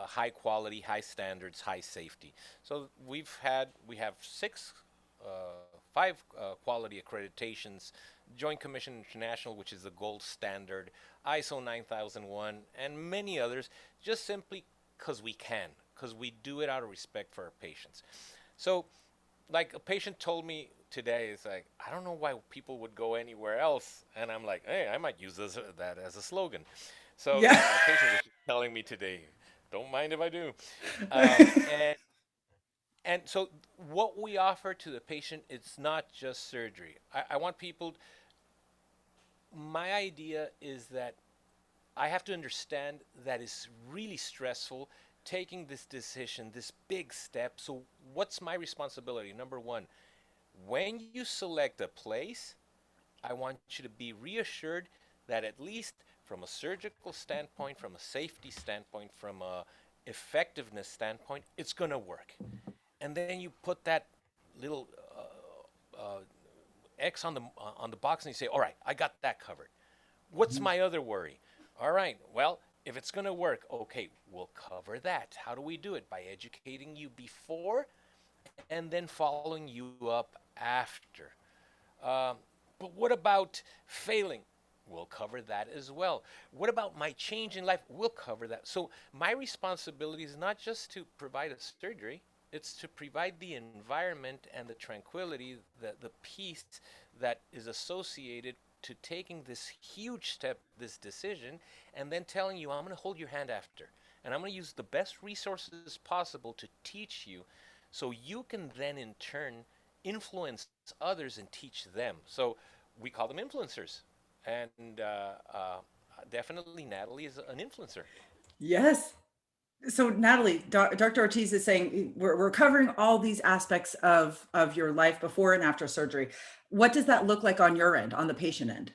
high quality, high standards, high safety. So we have five quality accreditations: Joint Commission International, which is the gold standard, ISO 9001, and many others, just simply because we do it out of respect for our patients. So, like a patient told me today, it's like, I don't know why people would go anywhere else, and I'm like, hey, I might use that as a slogan. So Yeah. my patient was telling me today, don't mind if I do. And so what we offer to the patient, it's not just surgery. I want people, my idea is that I have to understand that it's really stressful taking this decision, this big step. So what's my responsibility? Number one, when you select a place, I want you to be reassured that at least from a surgical standpoint, from a safety standpoint, from a effectiveness standpoint, it's going to work. And then you put that little X on the box, and you say, all right, I got that covered. What's my other worry? All right, well, if it's going to work, okay, we'll cover that. How do we do it? By educating you before and then following you up after. But what about failing? We'll cover that as well. What about my change in life? We'll cover that. So my responsibility is not just to provide a surgery, it's to provide the environment and the tranquility, the peace that is associated to taking this huge step, this decision, and then telling you, I'm going to hold your hand after. And I'm going to use the best resources possible to teach you, so you can then in turn influence others and teach them. So we call them influencers. And definitely Natalie is an influencer. Yes. So Natalie, Dr. Ortiz is saying we're covering all these aspects of your life before and after surgery. What does that look like on your end, on the patient end?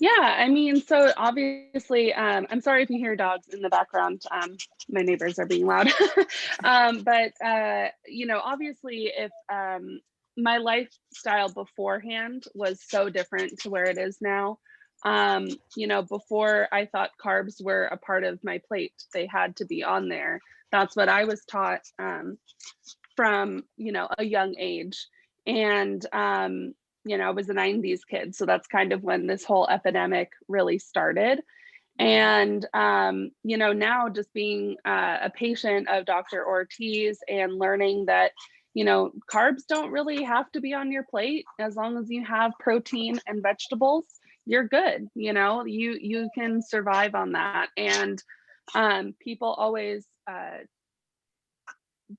Yeah, I mean, so obviously, I'm sorry if you hear dogs in the background. My neighbors are being loud. But obviously, if my lifestyle beforehand was so different to where it is now. Before I thought carbs were a part of my plate, they had to be on there. That's what I was taught from, a young age. And, I was a 90s kid. So that's kind of when this whole epidemic really started. And, now just being a patient of Dr. Ortiz and learning that, carbs don't really have to be on your plate. As long as you have protein and vegetables, you're good. You can survive on that. And people always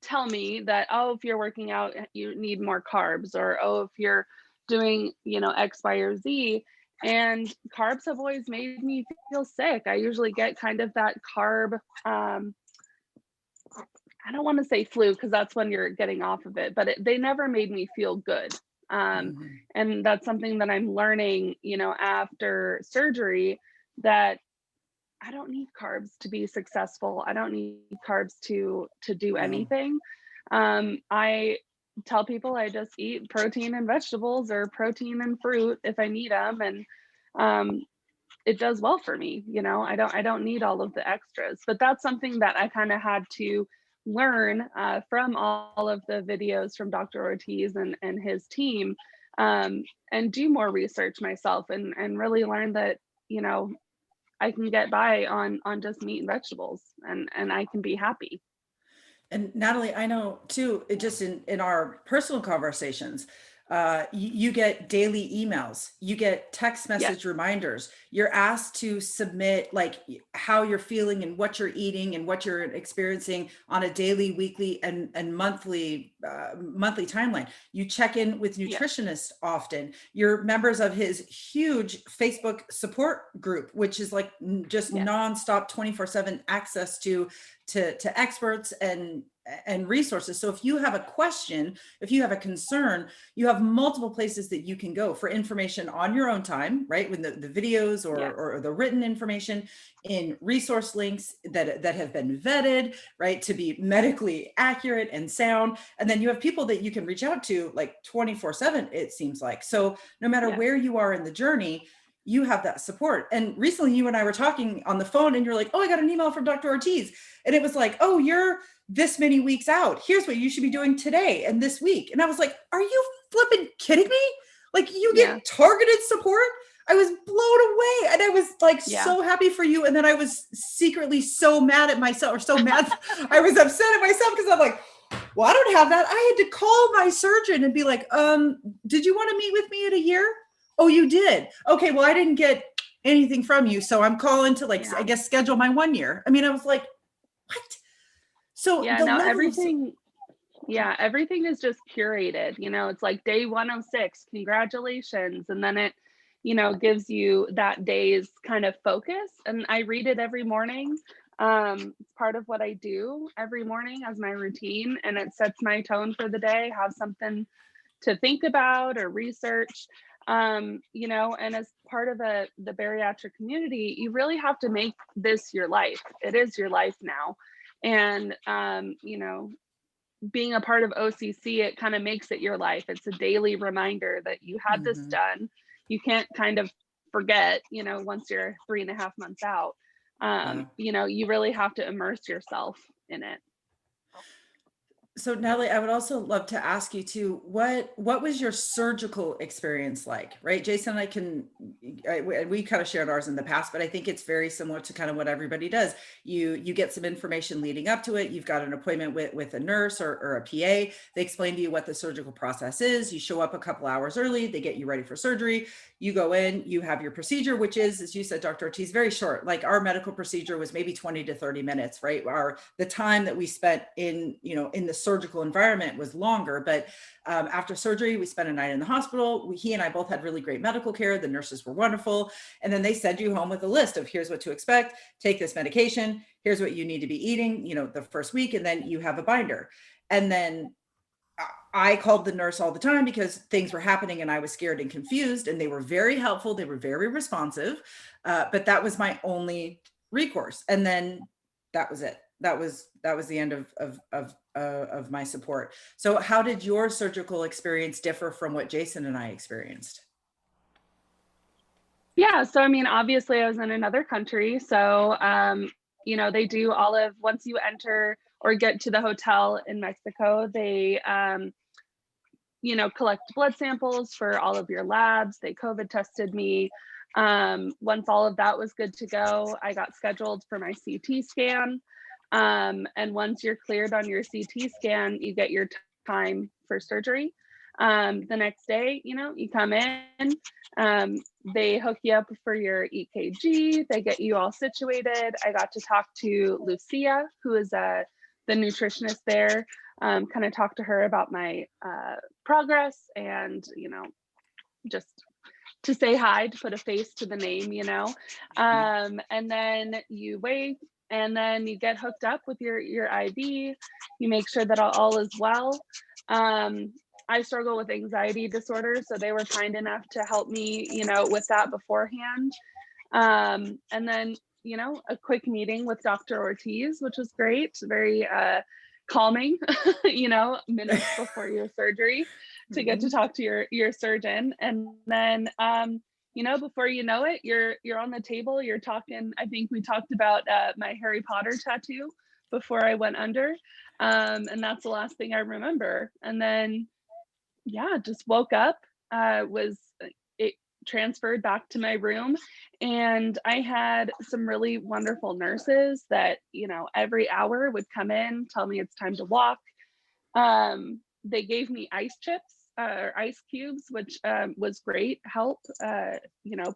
tell me that, oh, if you're working out, you need more carbs, or, oh, if you're doing, X, Y, or Z. And carbs have always made me feel sick. I usually get kind of that carb I don't want to say flu because that's when you're getting off of it, but they never made me feel good. Mhm. And that's something that I'm learning, after surgery, that I don't need carbs to be successful. I don't need carbs to do No. anything. I tell people I just eat protein and vegetables or protein and fruit if I need them, and um, it does well for me. I don't need all of the extras. But that's something that I kind of had to learn from all of the videos from Dr. Ortiz and his team, and do more research myself and really learn that you know I can get by on just meat and vegetables, and I can be happy. And Natalie, I know too, it just in our personal conversations, you get daily emails, you get text Yes, message reminders. You're asked to submit like how you're feeling and what you're eating and what you're experiencing on a daily, weekly, and monthly timeline. You check in with yes, nutritionists often. You're members of his huge Facebook support group, which is like just yes, nonstop 24/7 access to experts and resources. So if you have a question, if you have a concern, you have multiple places that you can go for information on your own time, right? When the videos yes, or the written information, in resource links that have been vetted, right, to be medically accurate and sound. And then you have people that you can reach out to like 24/7, it seems like. So no matter yes, where you are in the journey, you have that support. And recently you and I were talking on the phone and you're like, oh, I got an email from Dr. Ortiz. And it was like, oh, you're this many weeks out. Here's what you should be doing today and this week. And I was like, are you flipping kidding me? Like you yeah, get targeted support? I was blown away and I was like yeah, so happy for you. And then I was secretly so mad at myself, or so mad. I was upset at myself because I'm like, well, I don't have that. I had to call my surgeon and be like, did you want to meet with me in a year? Oh, you did. Okay, well, I didn't get anything from you. So I'm calling to like, I yeah, guess, schedule my 1 year. I mean, I was like, what? So yeah. the Now level of, everything, yeah, everything is just curated. It's like day 106, congratulations, and then it, gives you that day's kind of focus. And I read it every morning. It's part of what I do every morning as my routine, and it sets my tone for the day. Have something to think about or research. And as part of the bariatric community, you really have to make this your life. It is your life now. And being a part of OCC, it kind of makes it your life. It's a daily reminder that you had this Mhm. done. You can't kind of forget, once you're 3.5 months out. Yeah. You really have to immerse yourself in it. So Natalie, I would also love to ask you too, what was your surgical experience like, right? Jason and I we kind of shared ours in the past, but I think it's very similar to kind of what everybody does. You get some information leading up to it. You've got an appointment with a nurse or a PA. They explain to you what the surgical process is. You show up a couple hours early. They get you ready for surgery. You go in, you have your procedure, which is, as you said, Dr. Ortiz, very short. Like our medical procedure was maybe 20 to 30 minutes, right? The time that we spent in the surgical environment was longer, but after surgery, we spent a night in the hospital. He and I both had really great medical care. The nurses were wonderful. And then they send you home with a list of here's what to expect, take this medication, here's what you need to be eating, the first week, and then you have a binder. And then I called the nurse all the time because things were happening and I was scared and confused, and they were very helpful. They were very responsive. But that was my only recourse. And then that was it. That was the end of my support. So how did your surgical experience differ from what Jason and I experienced? Yeah, so I mean, obviously I was in another country, so they do once you enter or get to the hotel in Mexico, they collect blood samples for all of your labs. They COVID tested me. Once all of that was good to go, I got scheduled for my CT scan. And once you're cleared on your CT scan, you get your time for surgery. The next day, you come in, they hook you up for your EKG, they get you all situated. I got to talk to Lucia, who is the nutritionist there, kind of talk to her about my progress and, just to say hi, to put a face to the name, and then you wait and then you get hooked up with your IV. You make sure that all is well. I struggle with anxiety disorder, so they were kind enough to help me, with that beforehand. And then, a quick meeting with Dr. Ortiz, which was great, very calming, minutes before your surgery to get to talk to your surgeon. And then, before you know it, you're on the table, you're talking. I think we talked about my Harry Potter tattoo before I went under. And that's the last thing I remember. And then, just woke up, it transferred back to my room, and I had some really wonderful nurses that, every hour would come in, tell me it's time to walk. They gave me ice chips or ice cubes, which was great help,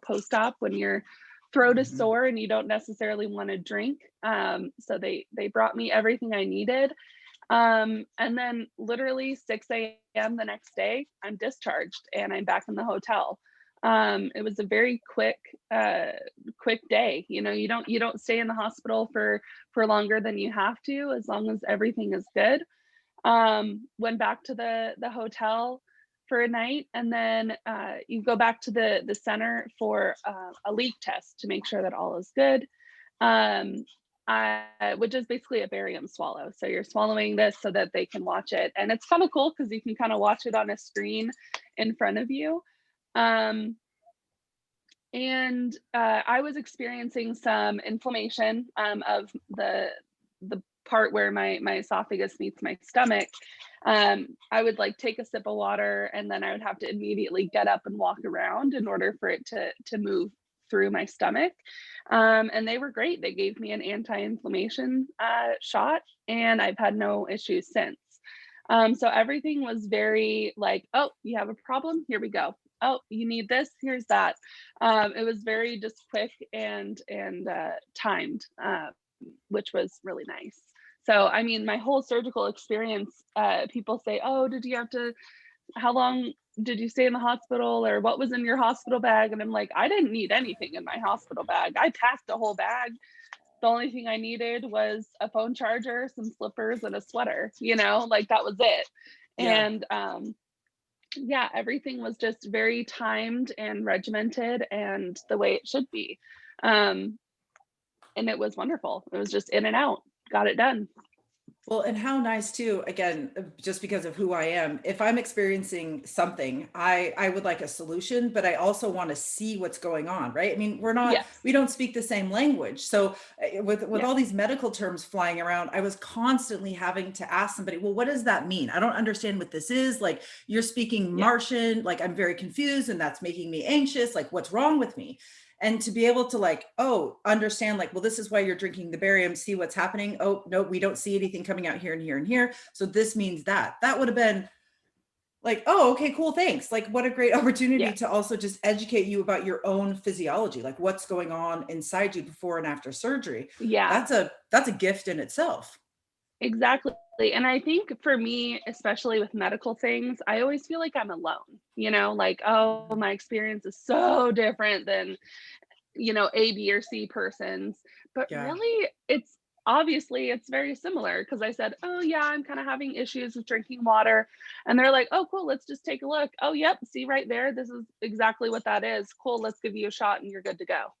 post-op when your throat is sore and you don't necessarily want to drink. So they brought me everything I needed. And then literally 6 a.m. the next day, I'm discharged and I'm back in the hotel. It was a very quick day. You don't stay in the hospital for longer than you have to, as long as everything is good. Went back to the hotel for a night, and then you go back to the center for a leak test to make sure that all is good. Which is basically a barium swallow. So you're swallowing this so that they can watch it. And it's kind of cool because you can kind of watch it on a screen in front of you. And I was experiencing some inflammation of the part where my esophagus meets my stomach. I would take a sip of water, and then I would have to immediately get up and walk around in order for it to move through my stomach. And they were great. They gave me an anti-inflammation shot, and I've had no issues since. So everything was very oh, you have a problem? Here we go. Oh, you need this? Here's that. It was very just quick and timed, which was really nice. So, I mean, my whole surgical experience, people say, oh, how long did you stay in the hospital, or what was in your hospital bag? And I'm like, I didn't need anything in my hospital bag. I packed a whole bag. The only thing I needed was a phone charger, some slippers, and a sweater, that was it. Yeah. And everything was just very timed and regimented and the way it should be. And it was wonderful. It was just in and out, got it done. Well, and how nice too, again, just because of who I am, if I'm experiencing something, I would like a solution, but I also want to see what's going on, right? I mean, we don't speak the same language. So with all these medical terms flying around, I was constantly having to ask somebody, well, what does that mean? I don't understand what this is. You're speaking Martian, I'm very confused, and that's making me anxious. What's wrong with me? And to be able to understand well, this is why you're drinking the barium, see what's happening. Oh, no, we don't see anything coming out here and here and here. So this means that would have been oh, okay, cool. Thanks. What a great opportunity to also just educate you about your own physiology, what's going on inside you before and after surgery. Yeah. That's a gift in itself. Exactly. And I think for me, especially with medical things, I always feel like I'm alone, oh, my experience is so different than, A, B, or C person's. But really, it's very similar, because I said, oh, yeah, I'm kind of having issues with drinking water. And they're like, oh, cool, let's just take a look. Oh, yep, see right there. This is exactly what that is. Cool, let's give you a shot and you're good to go.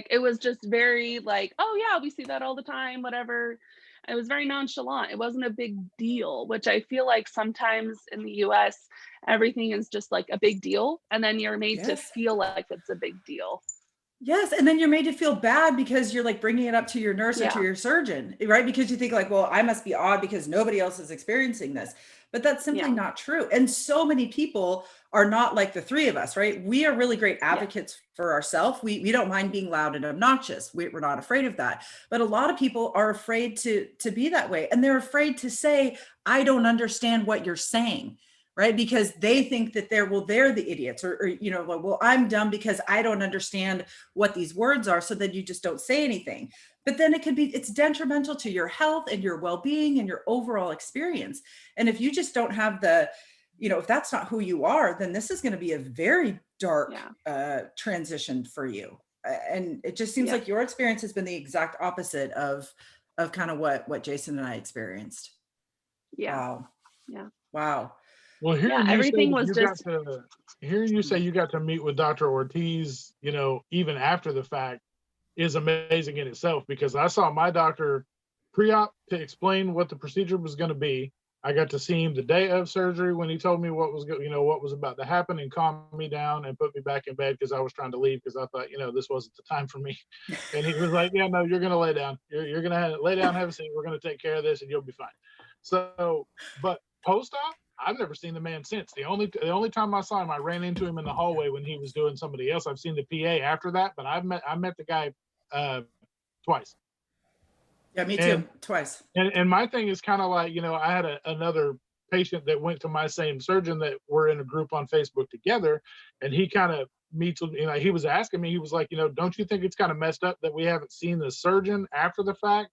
It was just very oh, yeah, we see that all the time, whatever. It was very nonchalant. It wasn't a big deal, which I feel like sometimes in the US, everything is just a big deal. And then you're made to feel like it's a big deal. Yes. And then you're made to feel bad because you're bringing it up to your nurse or to your surgeon, right? Because you think well, I must be odd because nobody else is experiencing this. But that's simply not true. And so many people are not like the three of us, right? We are really great advocates for ourselves. We don't mind being loud and obnoxious. We're not afraid of that. But a lot of people are afraid to be that way. And they're afraid to say, I don't understand what you're saying, right? Because they think that they're the idiots, or well, I'm dumb because I don't understand what these words are. So then you just don't say anything. But then it's detrimental to your health and your well-being and your overall experience. And if you just don't have if that's not who you are, then this is going to be a very dark transition for you. And it just seems Yeah. like your experience has been the exact opposite of kind of what Jason and I experienced. Yeah. Wow. Yeah. Wow. Well, Yeah. hearing you say Everything that was you got just, to hearing you say you got to meet with Dr. Ortiz, even after the fact, is amazing in itself, because I saw my doctor pre-op to explain what the procedure was going to be. I got to see him the day of surgery when he told me what was what was about to happen, and calm me down and put me back in bed because I was trying to leave because I thought this wasn't the time for me. And he was like, "Yeah, no, you're going to lay down. You're going to lay down, have a seat. We're going to take care of this, and you'll be fine." So, but post-op, I've never seen the man since. The only time I saw him, I ran into him in the hallway when he was doing somebody else. I've seen the PA after that, but I met the guy twice. Yeah, me too. And Twice. and my thing is kind of like, I had another patient that went to my same surgeon that we're in a group on Facebook together, and he kind of meets with, he was asking me, he was like, don't you think it's kind of messed up that we haven't seen the surgeon after the fact?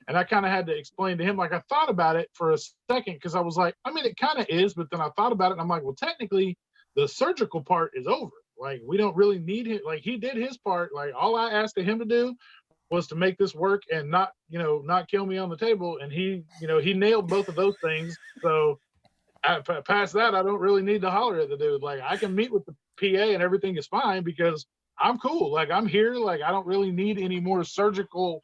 And I kind of had to explain to him, like, I thought about it for a second because I was like, I mean, it kind of is, but then I thought about it and I'm like, well, technically, the surgical part is over. Like, we don't really need him. Like, he did his part. Like, all I asked him to do was to make this work and not kill me on the table. And he nailed both of those things. So past that, I don't really need to holler at the dude. Like, I can meet with the PA and everything is fine because I'm cool. Like, I'm here. Like, I don't really need any more surgical.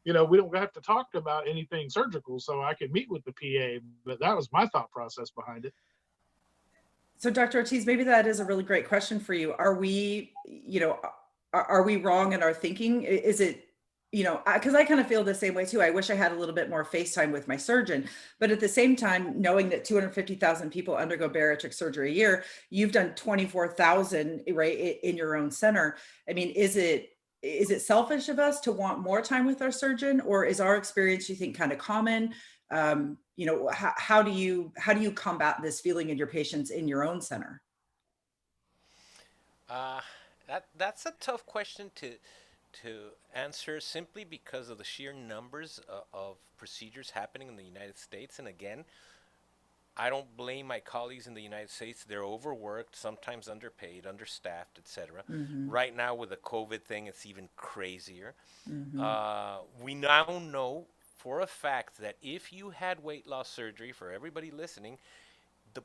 We don't have to talk about anything surgical, so I could meet with the PA. But that was my thought process behind it. So Dr. Ortiz, maybe that is a really great question for you. Are we, are we wrong in our thinking? Is it, because I kind of feel the same way too. I wish I had a little bit more face time with my surgeon, but at the same time, knowing that 250,000 people undergo bariatric surgery a year, you've done 24,000, right, in your own center. I mean, is it selfish of us to want more time with our surgeon, or is our experience, you think, kind of common? How do you combat this feeling in your patients in your own center? Uh, that's a tough question to answer, simply because of the sheer numbers of procedures happening in the United States. And again, I don't blame my colleagues in the United States. They're overworked, sometimes underpaid, understaffed, etc. Mm-hmm. Right now with the COVID thing, it's even crazier. Mm-hmm. We now know for a fact that if you had weight loss surgery, for everybody listening, the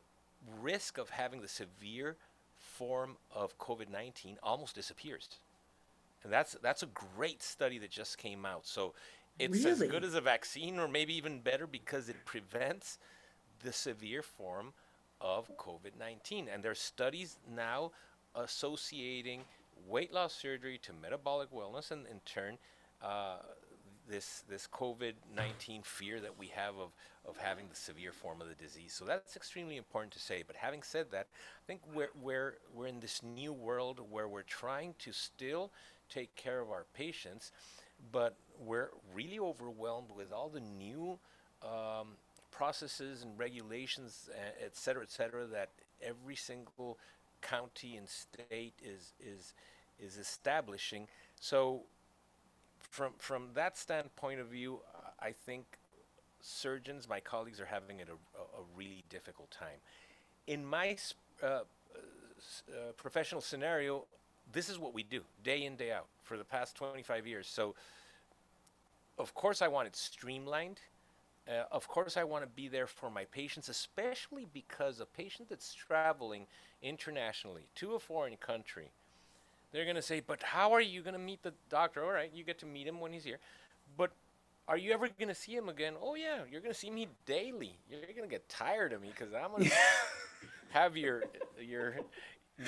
risk of having the severe form of COVID-19 almost disappears. And that's a great study that just came out. So it's as good Really? as a vaccine, or maybe even better, because it prevents the severe form of COVID-19. And there's studies now associating weight loss surgery to metabolic wellness, and in turn, uh, this COVID-19 fear that we have of having the severe form of the disease. So that's extremely important to say. But having said that, I think we're in this new world where we're trying to still take care of our patients, but we're really overwhelmed with all the new processes and regulations, et cetera, that every single county and state is establishing. So from that standpoint of view, I think surgeons, my colleagues, are having a really difficult time. In my professional scenario, this is what we do day in, day out for the past 25 years. So, of course, I want it streamlined. Of course, I want to be there for my patients, especially because a patient that's traveling internationally to a foreign country, they're going to say, but how are you going to meet the doctor? All right, you get to meet him when he's here. But are you ever going to see him again? Oh, yeah, you're going to see me daily. You're going to get tired of me because I'm going to have your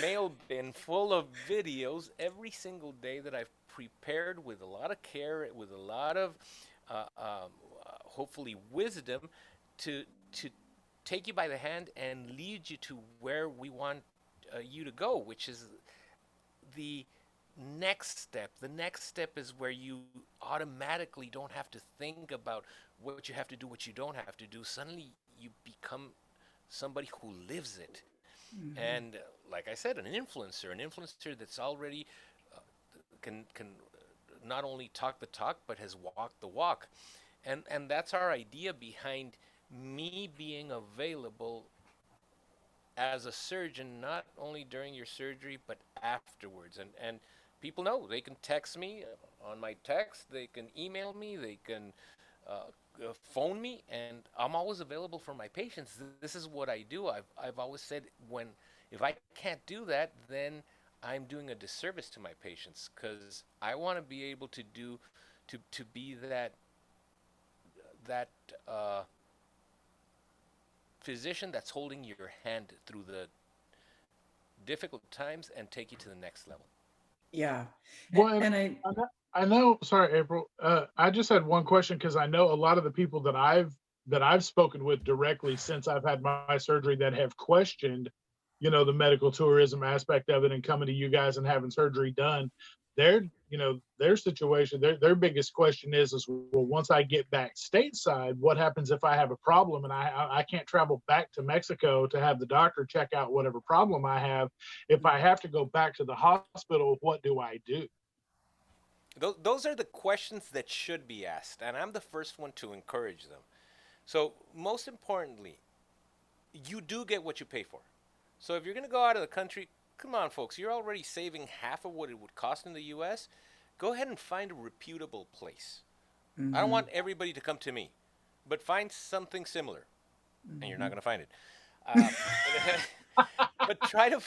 mail bin full of videos every single day that I've prepared with a lot of care, with a lot of uh, um, hopefully wisdom, to take you by the hand and lead you to where we want you to go, which is the next step. The next step is where you automatically don't have to think about what you have to do, what you don't have to do. Suddenly you become somebody who lives it. Mm-hmm. And like I said, an influencer that's already can not only talk the talk but has walked the walk. And that's our idea behind me being available as a surgeon, not only during your surgery but afterwards. And people know they can text me on my text, they can email me, they can phone me, and I'm always available for my patients. This is what I do. I've always said, when if I can't do that, then I'm doing a disservice to my patients, because I want to be able to do to be that physician that's holding your hand through the difficult times and take you to the next level. Yeah. Well, And I know. Sorry, April. I just had one question, because I know a lot of the people that I've spoken with directly since I've had my surgery that have questioned, the medical tourism aspect of it and coming to you guys and having surgery done. Their situation, their biggest question is, well, once I get back stateside, what happens if I have a problem and I can't travel back to Mexico to have the doctor check out whatever problem I have? If I have to go back to the hospital, what do I do? Those are the questions that should be asked, and I'm the first one to encourage them. So, most importantly, you do get what you pay for. So, if you're going to go out of the country, come on, folks, you're already saving half of what it would cost in the US. Go ahead and find a reputable place. I don't want everybody to come to me, but find something similar, and you're not going to find it. But try to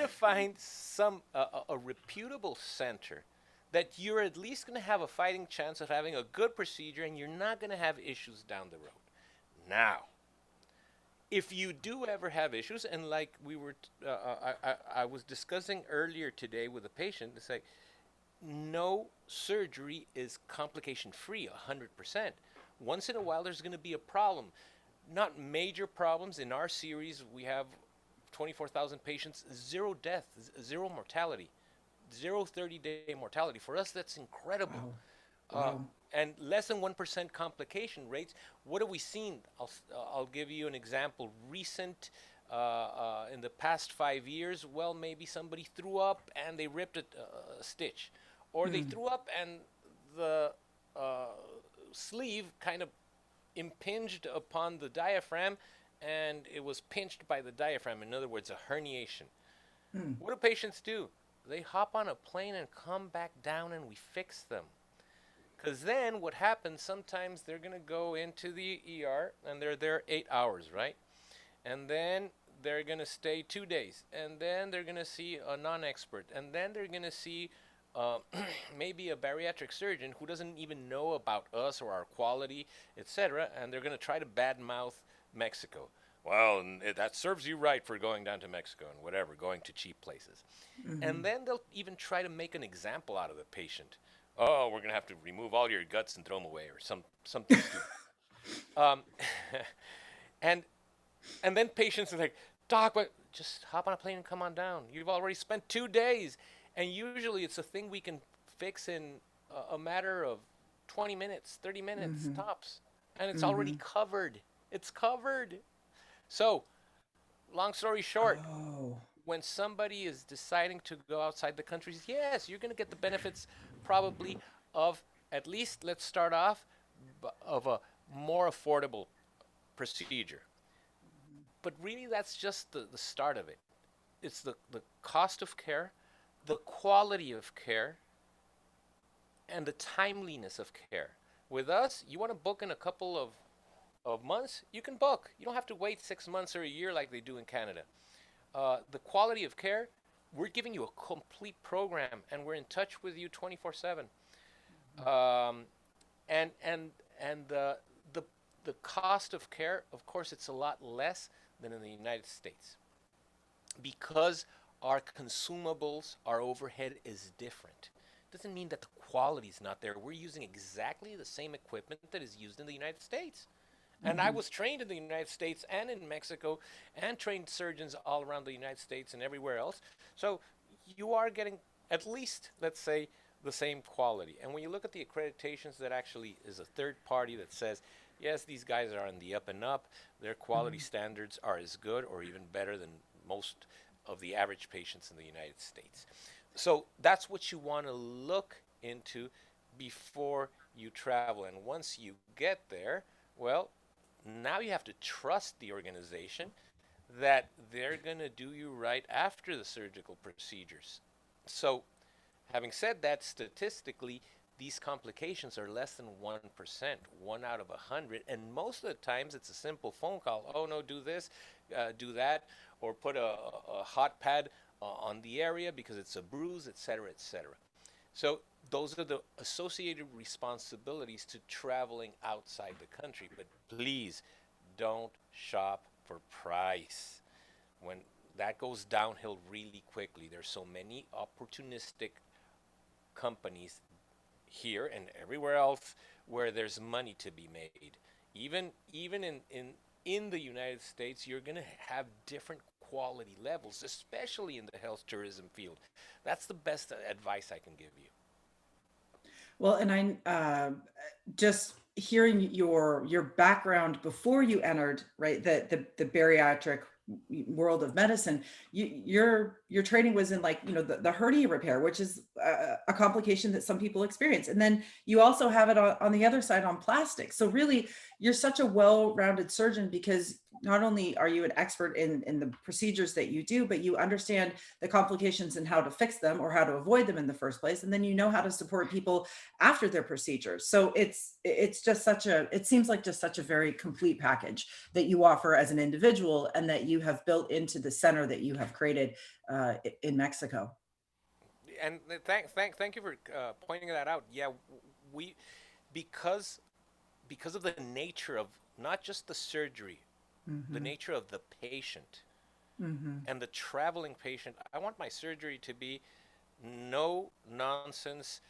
find some a reputable center that you're at least going to have a fighting chance of having a good procedure, and you're not going to have issues down the road. Now, if you do ever have issues, and like we were, I was discussing earlier today with a patient, it's like, no surgery is complication free 100%. Once in a while, there's going to be a problem. Not major problems. In our series, we have 24,000 patients, 0 death, 0 mortality. 0 30-day mortality. For us, that's incredible. Wow. And less than 1% complication rates. What have we seen? I'll give you an example. Recent, in the past 5 years, well, maybe somebody threw up and they ripped a stitch. Or they threw up and the sleeve kind of impinged upon the diaphragm, and it was pinched by the diaphragm. In other words, a herniation. What do patients do? They hop on a plane and come back down, and we fix them. Because then what happens, sometimes they're going to go into the ER, and they're there 8 hours, right? And then they're going to stay 2 days. And then they're going to see a non-expert. And then they're going to see maybe a bariatric surgeon who doesn't even know about us or our quality, etc. And they're going to try to badmouth Mexico. Well, that serves you right for going down to Mexico and whatever, going to cheap places. And then they'll even try to make an example out of the patient. Oh, we're going to have to remove all your guts and throw them away, or something stupid. And then patients are like, Doc, but just hop on a plane and come on down. You've already spent 2 days. And usually it's a thing we can fix in a matter of 20 minutes, 30 minutes tops. And it's already covered. It's covered. So, long story short, when somebody is deciding to go outside the country, yes, you're going to get the benefits probably of, at least, let's start off, of a more affordable procedure. But really, that's just the start of it. It's the cost of care, the quality of care, and the timeliness of care. With us, you want to book in a couple of months, you can book. You don't have to wait 6 months or a year like they do in Canada. The quality of care, we're giving you a complete program, and we're in touch with you 24/7. And the cost of care, of course, it's a lot less than in the United States, because our consumables, our overhead is different. Doesn't mean that the quality is not there. We're using exactly the same equipment that is used in the United States. And I was trained in the United States and in Mexico, and trained surgeons all around the United States and everywhere else. So you are getting at least, let's say, the same quality. And when you look at the accreditations, that actually is a third party that says, yes, these guys are on the up and up. Their quality standards are as good or even better than most of the average patients in the United States. So that's what you want to look into before you travel. And once you get there, well, now you have to trust the organization that they're going to do you right after the surgical procedures. So Having said that, statistically, these complications are less than 1%, 1 out of 100. And most of the times it's a simple phone call. Oh, no, do this, do that, or put a hot pad on the area because it's a bruise, et cetera, et cetera. So those are the associated responsibilities to traveling outside the country. But please don't shop for price. When that goes downhill really quickly, there's so many opportunistic companies here and everywhere else where there's money to be made. Even in the United States, you're going to have different quality levels, especially in the health tourism field. That's the best advice I can give you. Well, and just hearing your background before you entered, right, the bariatric world of medicine, your training was in, like, the hernia repair, which is a complication that some people experience. And then you also have it on the other side on plastic. So really, you're such a well-rounded surgeon, because not only are you an expert in the procedures that you do, but you understand the complications and how to fix them or how to avoid them in the first place. And then you know how to support people after their procedures. So it's just it seems like just such a very complete package that you offer as an individual, and that you have built into the center that you have created in Mexico. And thank you for pointing that out. Yeah, we because of the nature of not just the surgery, the nature of the patient and the traveling patient. I want my surgery to be no nonsense,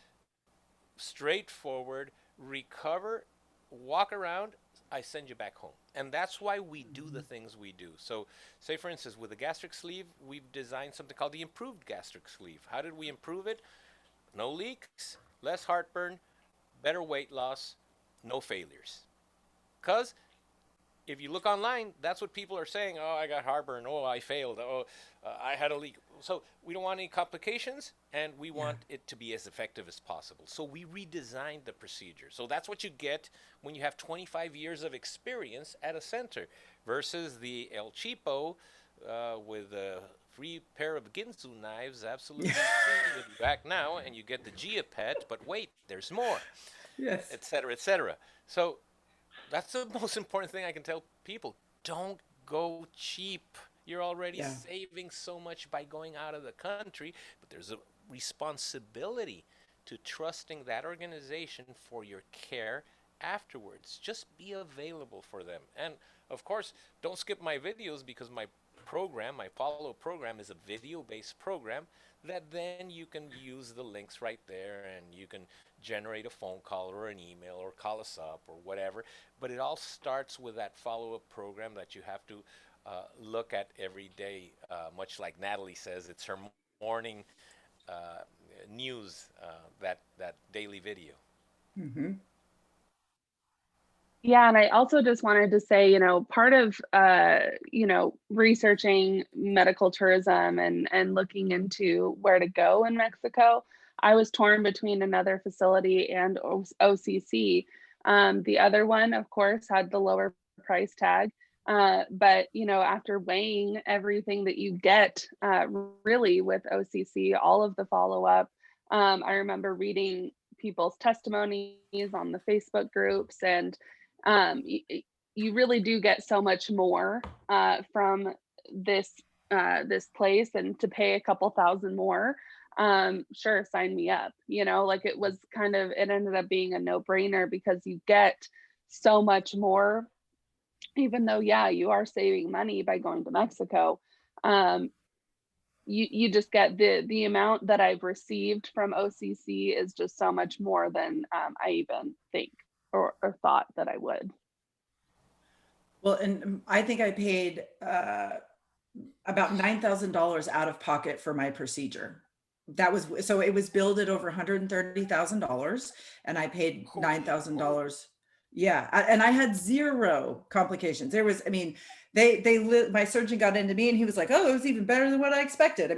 straightforward, recover, walk around, I send you back home. And that's why we do the things we do. So say, for instance, with the gastric sleeve, we've designed something called the improved gastric sleeve. How did we improve it? No leaks, less heartburn, better weight loss, no failures. Because if you look online, that's what people are saying. Oh, I got heartburn. Oh, I failed. Oh, I had a leak. So we don't want any complications, and we want it to be as effective as possible. So we redesigned the procedure. So that's what you get when you have 25 years of experience at a center versus the El Cheapo with a free pair of Ginsu knives, absolutely free. You'll be back now, and you get the Geopet, but wait, there's more, et cetera, et cetera. So that's the most important thing I can tell people. Don't go cheap. You're already saving so much by going out of the country, but there's a responsibility to trusting that organization for your care afterwards. Just be available for them. And of course, don't skip my videos, because my program, my follow program, is a video-based program that then you can use the links right there, and you can generate a phone call or an email or call us up or whatever. But it all starts with that follow-up program that you have to look at every day. Much like Natalie says, it's her morning news, that daily video. Yeah, and I also just wanted to say, part of, researching medical tourism and looking into where to go in Mexico, I was torn between another facility and OCC. The other one, of course, had the lower price tag. But, after weighing everything that you get really with OCC, all of the follow-up, I remember reading people's testimonies on the Facebook groups, and you really do get so much more from this place, and to pay a couple thousand more, sure, sign me up. It ended up being a no-brainer, because you get so much more, even though you are saving money by going to Mexico. You just get the amount that I've received from OCC is just so much more than I even think or thought that I would. Well, and I think I paid about $9,000 out of pocket for my procedure. So it was billed at over $130,000, and I paid $9,000. Yeah. And I had zero complications. There was, my surgeon got into me, and he was like, oh, it was even better than what I expected.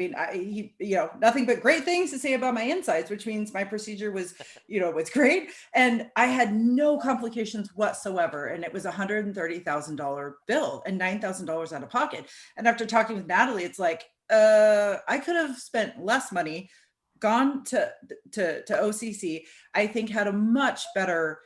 Nothing but great things to say about my insides, which means my procedure was, was great. And I had no complications whatsoever. And it was $130,000 bill and $9,000 out of pocket. And after talking with Natalie, it's like, I could have spent less money, gone to OCC, I think had a much better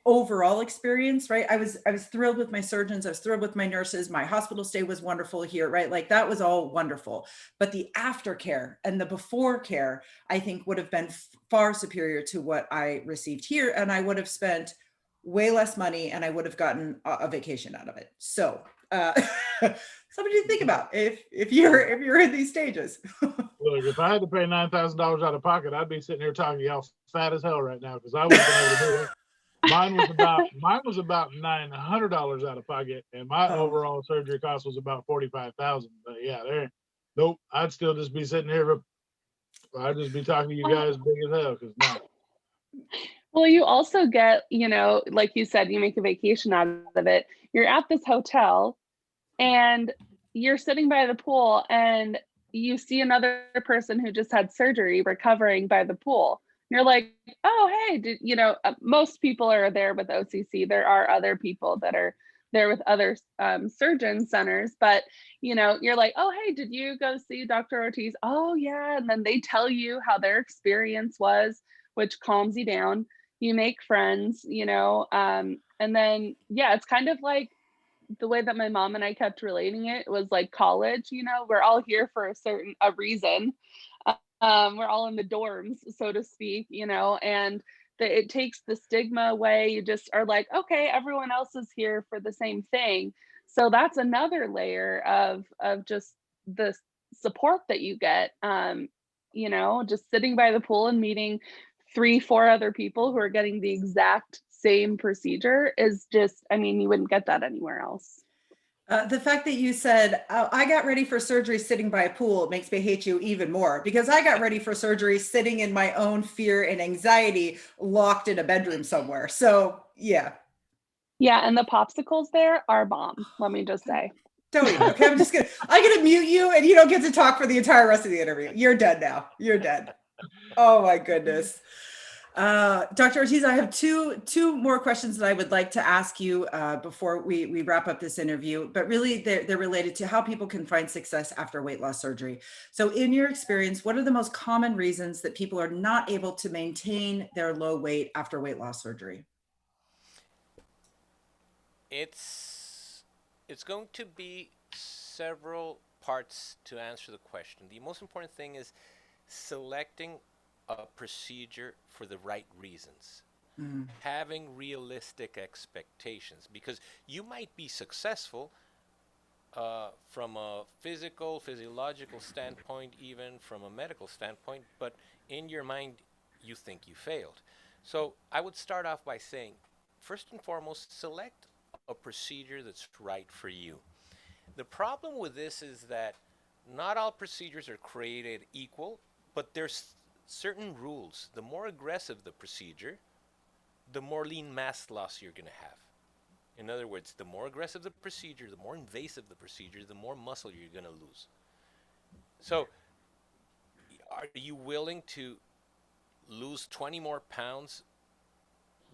overall experience, right? I was thrilled with my surgeons, I was thrilled with my nurses, my hospital stay was wonderful here, right? Like that was all wonderful. But the aftercare and the before care, I think would have been far superior to what I received here, and I would have spent way less money and I would have gotten a vacation out of it. So something to think about if you're in these stages. Look, if I had to pay $9,000 out of pocket, I'd be sitting here talking to y'all fat as hell right now, because I wouldn't been able to do it. Mine was about $900 out of pocket, and my overall surgery cost was about $45,000. But yeah, nope. I'd still just be sitting here. I'd just be talking to you guys big as hell, because no. Well, you also get, like you said, you make a vacation out of it. You're at this hotel and you're sitting by the pool and you see another person who just had surgery recovering by the pool. You're like, oh, hey, most people are there with OCC. There are other people that are there with other surgeon centers, but you're like, oh, hey, did you go see Dr. Ortiz? Oh, yeah. And then they tell you how their experience was, which calms you down. You make friends, and then, yeah, it's kind of like the way that my mom and I kept relating it was like college, we're all here for a reason. We're all in the dorms, so to speak, and it takes the stigma away. You just are like, okay, everyone else is here for the same thing. So that's another layer of just the support that you get, just sitting by the pool and meeting 3-4 other people who are getting the exact same procedure is just, you wouldn't get that anywhere else. The fact that you said, I got ready for surgery sitting by a pool makes me hate you even more, because I got ready for surgery sitting in my own fear and anxiety, locked in a bedroom somewhere. So yeah. Yeah, and the popsicles there are bomb, let me just say. Don't even. Okay, I'm gonna mute you and you don't get to talk for the entire rest of the interview. You're dead now. You're dead. Oh my goodness. Dr. Ortiz, I have two more questions that I would like to ask you before we wrap up this interview, but really they're related to how people can find success after weight loss surgery. So in your experience, what are the most common reasons that people are not able to maintain their low weight after weight loss surgery? It's going to be several parts to answer the question. The most important thing is selecting a procedure for the right reasons. Having realistic expectations, because you might be successful from a physiological standpoint, even from a medical standpoint, but in your mind you think you failed. So I would start off by saying, first and foremost, select a procedure that's right for you. The problem with this is that not all procedures are created equal, but there's certain rules. The more aggressive the procedure, the more lean mass loss you're going to have. In other words, the more aggressive the procedure, the more invasive the procedure, the more muscle you're going to lose. So, are you willing to lose 20 more pounds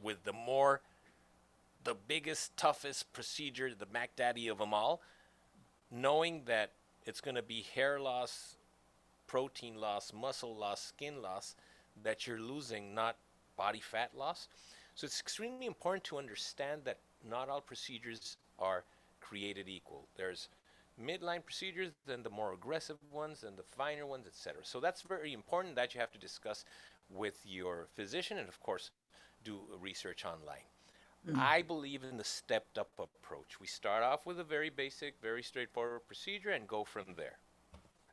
with the biggest, toughest procedure, the Mac Daddy of them all, knowing that it's going to be hair loss, protein loss, muscle loss, skin loss that you're losing, not body fat loss? So it's extremely important to understand that not all procedures are created equal. There's midline procedures, then the more aggressive ones, and the finer ones, etc. So that's very important that you have to discuss with your physician, and of course do research online. I believe in the stepped up approach. We start off with a very basic, very straightforward procedure and go from there.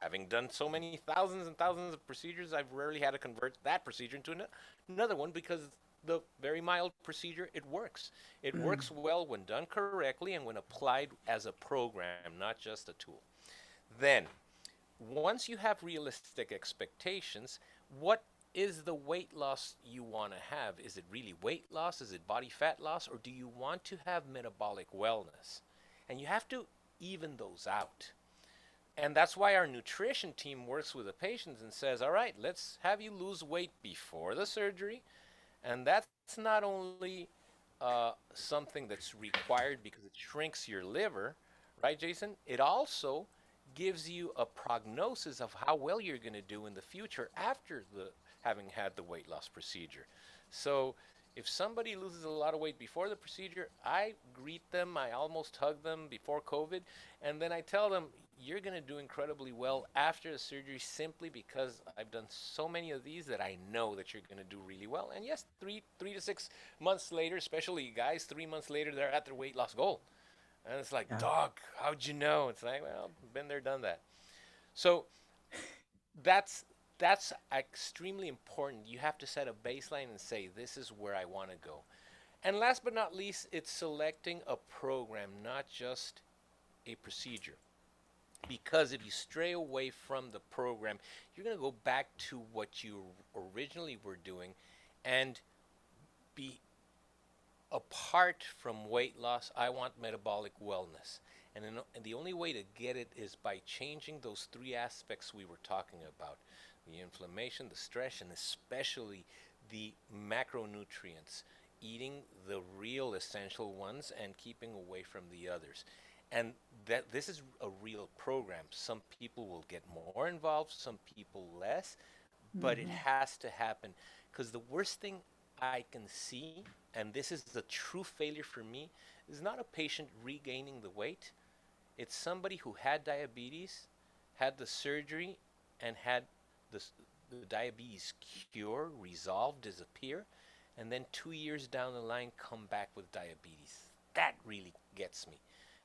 Having done so many thousands and thousands of procedures, I've rarely had to convert that procedure into another one, because the very mild procedure, it works. It works well when done correctly and when applied as a program, not just a tool. Then, once you have realistic expectations, what is the weight loss you want to have? Is it really weight loss? Is it body fat loss? Or do you want to have metabolic wellness? And you have to even those out. And that's why our nutrition team works with the patients and says, all right, let's have you lose weight before the surgery. And that's not only something that's required because it shrinks your liver, right, Jason? It also gives you a prognosis of how well you're going to do in the future after the having had the weight loss procedure. So if somebody loses a lot of weight before the procedure, I greet them, I almost hug them before COVID, and then I tell them, you're going to do incredibly well after the surgery simply because I've done so many of these that I know that you're going to do really well. And yes, three to 6 months later, especially guys, 3 months later, they're at their weight loss goal. And it's like, Yeah. dog, how'd you know? It's like, well, been there, done that. So that's extremely important. You have to set a baseline and say, this is where I want to go. And last but not least, it's selecting a program, not just a procedure. Because if you stray away from the program, you're going to go back to what you originally were doing and be apart from weight loss. I want metabolic wellness. And the only way to get it is by changing those 3 aspects we were talking about: the inflammation, the stress, and especially the macronutrients, eating the real essential ones and keeping away from the others. And that this is a real program. Some people will get more involved, some people less, but it has to happen. Because the worst thing I can see, and this is the true failure for me, is not a patient regaining the weight. It's somebody who had diabetes, had the surgery, and had the diabetes cure, resolve, disappear, and then 2 years down the line come back with diabetes. That really gets me.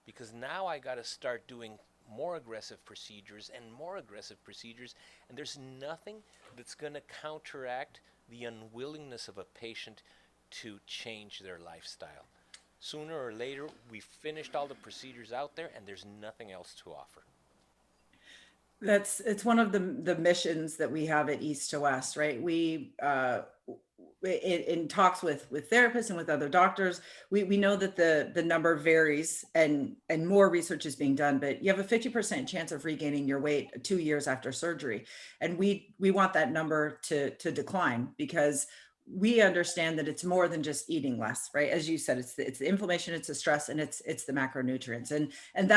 Because now I got to start doing more aggressive procedures and more aggressive procedures, and there's nothing that's going to counteract the unwillingness of a patient to change their lifestyle. Sooner or later, we've finished all the procedures out there, and there's nothing else to offer. It's one of the missions that we have at East to West, right? We in talks with therapists and with other doctors, we know that the number varies and more research is being done, but you have a 50% chance of regaining your weight 2 years after surgery. And we want that number to decline, because we understand that it's more than just eating less, right? As you said, it's the inflammation, it's the stress, and it's the macronutrients. And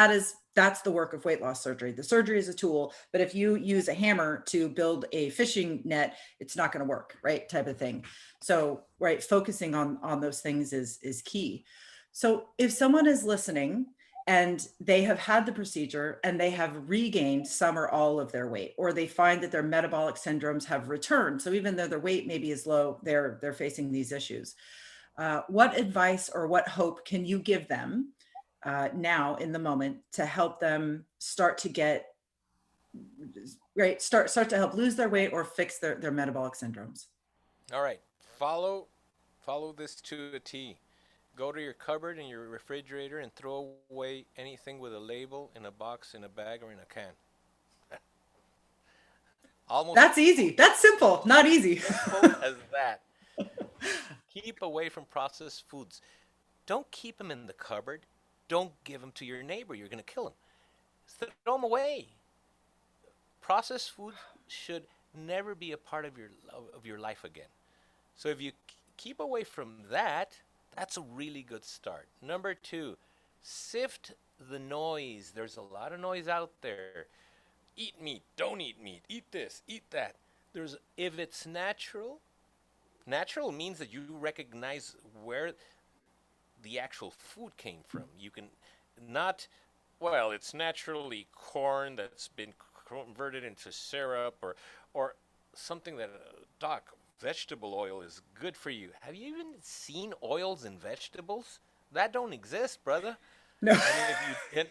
that's the work of weight loss surgery. The surgery is a tool, but if you use a hammer to build a fishing net, it's not going to work, right? Type of thing. So, right, focusing on those things is key. So if someone is listening and they have had the procedure and they have regained some or all of their weight, or they find that their metabolic syndromes have returned, so even though their weight maybe is low, they're facing these issues. What advice or what hope can you give them now in the moment to help them start to get right, start to help lose their weight or fix their metabolic syndromes? All right, follow this to a T. Go to your cupboard and your refrigerator and throw away anything with a label in a box, in a bag, or in a can. Almost That's easy. That's simple, not easy. simple as that. Keep away from processed foods. Don't keep them in the cupboard. Don't give them to your neighbor. You're going to kill him. Throw them away. Processed food should never be a part of your life again. So if you keep away from that, that's a really good start. Number 2, sift the noise. There's a lot of noise out there. Eat meat, don't eat meat, eat this, eat that. If it's natural means that you recognize where the actual food came from. You can not, well, it's naturally corn that's been converted into syrup, or something that, doc, vegetable oil is good for you. Have you even seen oils in vegetables? That don't exist, brother. No.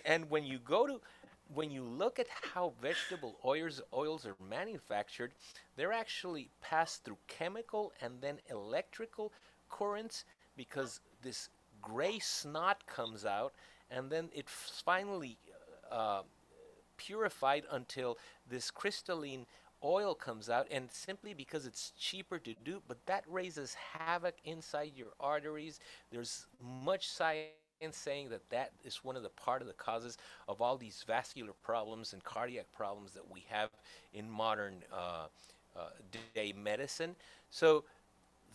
And when you look at how vegetable oils are manufactured, they're actually passed through chemical and then electrical currents, because this gray snot comes out, and then it's finally purified until this crystalline oil comes out, and simply because it's cheaper to do, but that raises havoc inside your arteries. There's much science saying that is one of the causes of all these vascular problems and cardiac problems that we have in modern day medicine. So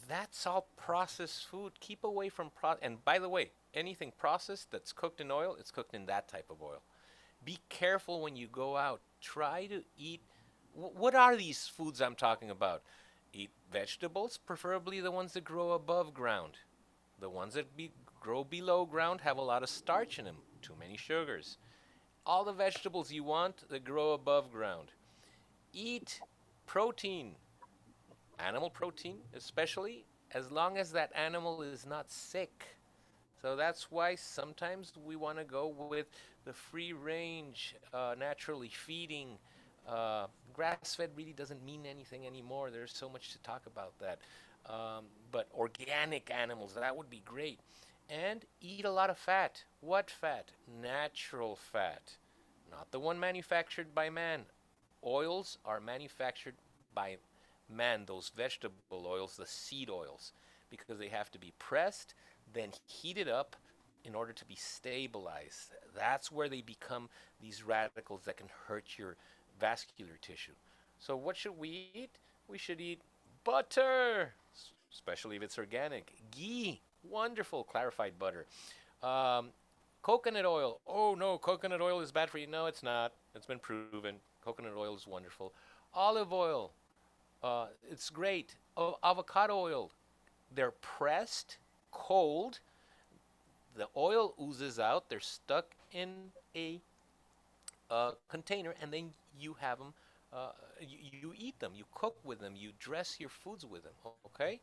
that's all processed food. Keep away from and by the way, anything processed that's cooked in oil, it's cooked in that type of oil. Be careful when you go out. Try to eat. What are these foods I'm talking about? Eat vegetables, preferably the ones that grow above ground. The ones that grow below ground have a lot of starch in them, too many sugars. All the vegetables you want that grow above ground. Eat protein, animal protein especially, as long as that animal is not sick. So that's why sometimes we want to go with the free range, naturally feeding. Grass fed really doesn't mean anything anymore. There's so much to talk about that. But organic animals, that would be great. And eat a lot of fat. What fat? Natural fat, not the one manufactured by man. Oils are manufactured by man, those vegetable oils, the seed oils, because they have to be pressed, then heated up in order to be stabilized. That's where they become these radicals that can hurt your vascular tissue. So, what should we eat? We should eat butter, especially if it's organic. Ghee, wonderful clarified butter. Um, Coconut oil. Oh no, coconut oil is bad for you. No, it's not. It's been proven. Coconut oil is wonderful. Olive oil. It's great. Avocado oil. They're pressed, cold. The oil oozes out. They're stuck in a container, and then you have them. You eat them. You cook with them. You dress your foods with them. Okay,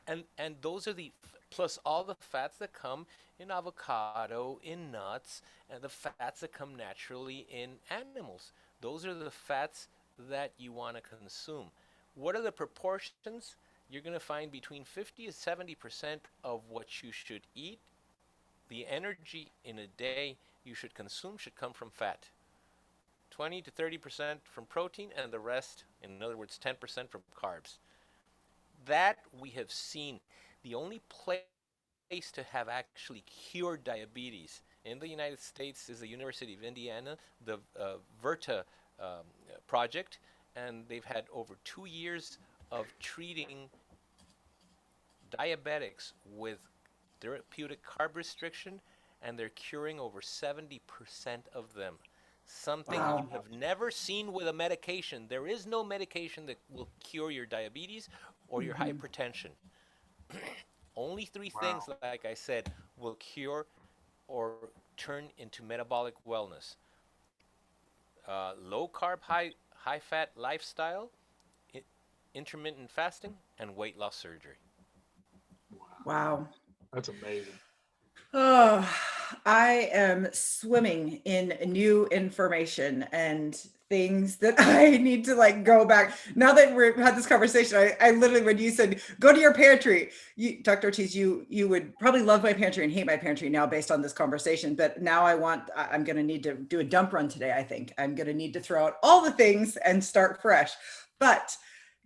and those are the plus all the fats that come in avocado, in nuts, and the fats that come naturally in animals. Those are the fats that you want to consume. What are the proportions? You're going to find between 50 to 70% of what you should eat, the energy in a day you should consume should come from fat. 20 to 30% from protein, and the rest, in other words, 10% from carbs. That we have seen. The only place to have actually cured diabetes in the United States is the University of Indiana, the Verta project, and they've had over 2 years of treating diabetics with therapeutic carb restriction, and they're curing over 70% of them. Something Wow. you have never seen with a medication. There is no medication that will cure your diabetes or your hypertension. Only three things, Wow. like I said, will cure or turn into metabolic wellness: low carb, high fat lifestyle, intermittent fasting, and weight loss surgery. Wow. That's amazing. Oh, I am swimming in new information and things that I need to like go back. Now that we've had this conversation, I literally, when you said go to your pantry, Dr. Ortiz, you would probably love my pantry and hate my pantry now based on this conversation. But now I'm going to need to do a dump run today. I think I'm going to need to throw out all the things and start fresh. But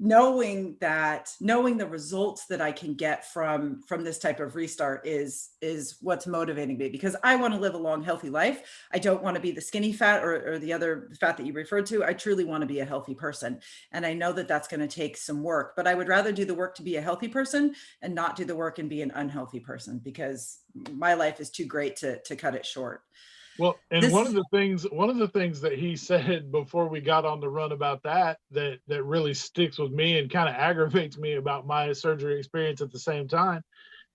knowing the results that I can get from this type of restart is what's motivating me, because I want to live a long, healthy life. I don't want to be the skinny fat or the other fat that you referred to. I truly want to be a healthy person. And I know that that's going to take some work, but I would rather do the work to be a healthy person and not do the work and be an unhealthy person, because my life is too great to cut it short. Well, and This, one of the things that he said before we got on the run about that really sticks with me and kind of aggravates me about my surgery experience at the same time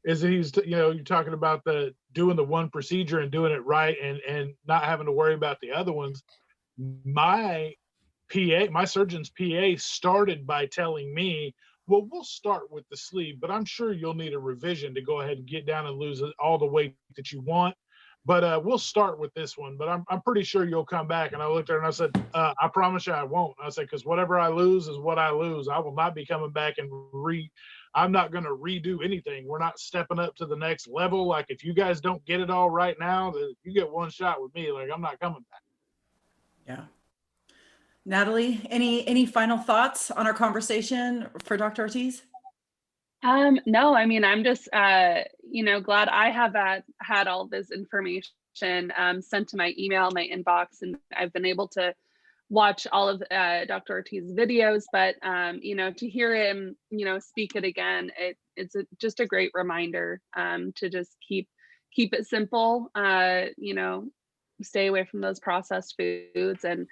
is that you're talking about the doing the one procedure and doing it right and not having to worry about the other ones. My my surgeon's PA started by telling me, well, we'll start with the sleeve, but I'm sure you'll need a revision to go ahead and get down and lose all the weight that you want. But we'll start with this one. But I'm pretty sure you'll come back. And I looked at her and I said, I promise you I won't. I said, because whatever I lose is what I lose. I will not be coming back and I'm not going to redo anything. We're not stepping up to the next level. Like, if you guys don't get it all right now, you get one shot with me. Like, I'm not coming back. yeah. Natalie, any final thoughts on our conversation for Dr. Ortiz? No, I mean, I'm just, glad I have had all this information sent to my email, my inbox, and I've been able to watch all of Dr. Ortiz's videos. But to hear him, speak it again, it's just a great reminder to just keep it simple. stay away from those processed foods. And,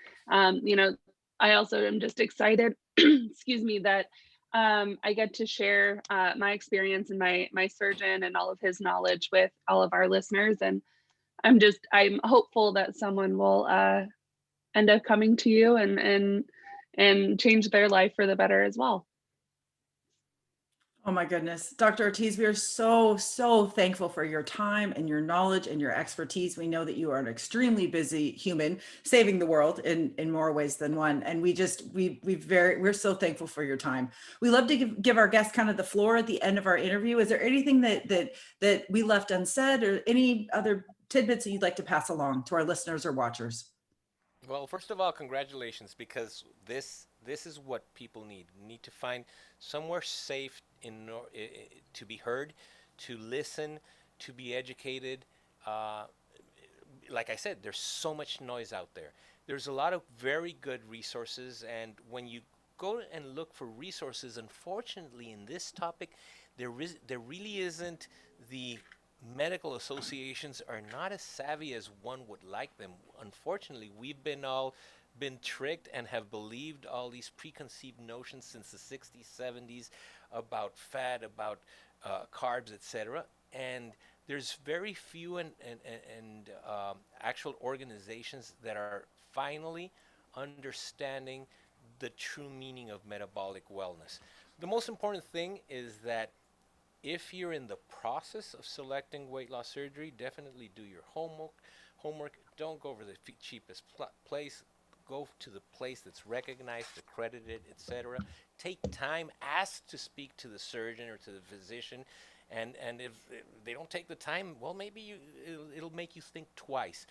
you know, I also am just excited, excuse me, that I get to share my experience and my surgeon and all of his knowledge with all of our listeners. And I'm hopeful that someone will end up coming to you and change their life for the better as well. Oh my goodness. Dr. Ortiz, we are so, so thankful for your time and your knowledge and your expertise. We know that you are an extremely busy human saving the world in more ways than one. And we're so thankful for your time. We love to give our guests kind of the floor at the end of our interview. Is there anything that we left unsaid or any other tidbits that you'd like to pass along to our listeners or watchers? Well, first of all, congratulations, because this is what people need. Need to find somewhere safe to be heard, to listen, to be educated. Uh, like I said, there's so much noise out there. There's a lot of very good resources, and when you go and look for resources, unfortunately, in this topic, there really isn't. The medical associations are not as savvy as one would like them. Unfortunately, we've been tricked and have believed all these preconceived notions since the 60s, 70s about fat, about carbs, etc. And there's very few and actual organizations that are finally understanding the true meaning of metabolic wellness. The most important thing is that if you're in the process of selecting weight loss surgery, definitely do your homework. Don't go over the cheapest place. Go to the place that's recognized, accredited, etc. Take time. Ask to speak to the surgeon or to the physician. And if they don't take the time, well, maybe it'll make you think twice.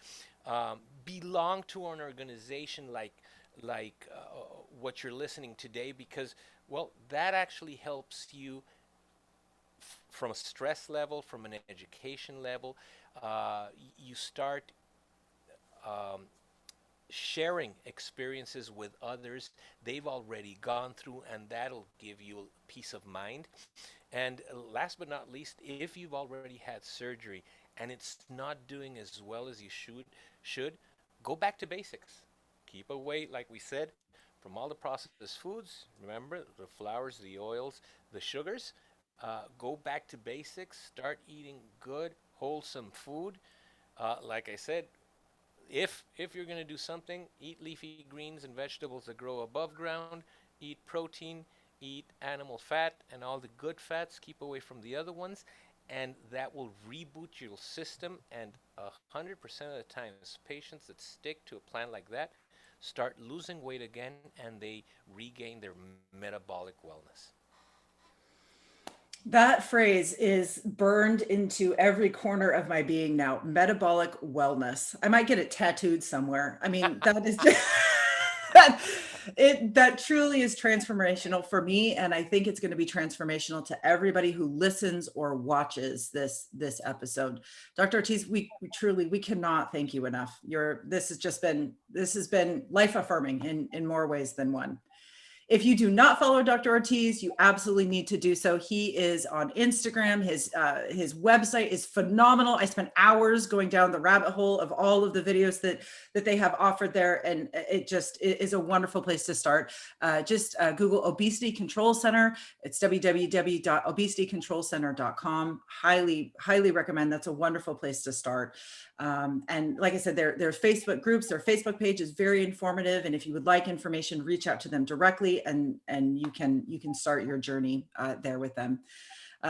Belong to an organization like what you're listening today, because, well, that actually helps you from a stress level, from an education level. You start sharing experiences with others they've already gone through, and that'll give you peace of mind. And last but not least, if you've already had surgery and it's not doing as well as you should go back to basics. Keep away, like we said, from all the processed foods. Remember, the flours, the oils, the sugars. Go back to basics. Start eating good, wholesome food. Like I said, if you're going to do something, eat leafy greens and vegetables that grow above ground. Eat protein. Eat animal fat and all the good fats. Keep away from the other ones, and that will reboot your system. And 100% of the time, patients that stick to a plan like that start losing weight again, and they regain their metabolic wellness. That phrase is burned into every corner of my being now. Metabolic wellness. I might get it tattooed somewhere. I mean, that is just that truly is transformational for me, and I think it's going to be transformational to everybody who listens or watches this episode. Dr. Ortiz, we cannot thank you enough. This has been life affirming in more ways than one. If you do not follow Dr. Ortiz, you absolutely need to do so. He is on Instagram. His website is phenomenal. I spent hours going down the rabbit hole of all of the videos that they have offered there, and it is a wonderful place to start. Just Google Obesity Control Center. It's www.obesitycontrolcenter.com. Highly recommend. That's a wonderful place to start. And like I said, there's Facebook groups. Their Facebook page is very informative, and if you would like information, reach out to them directly, and you can start your journey there with them.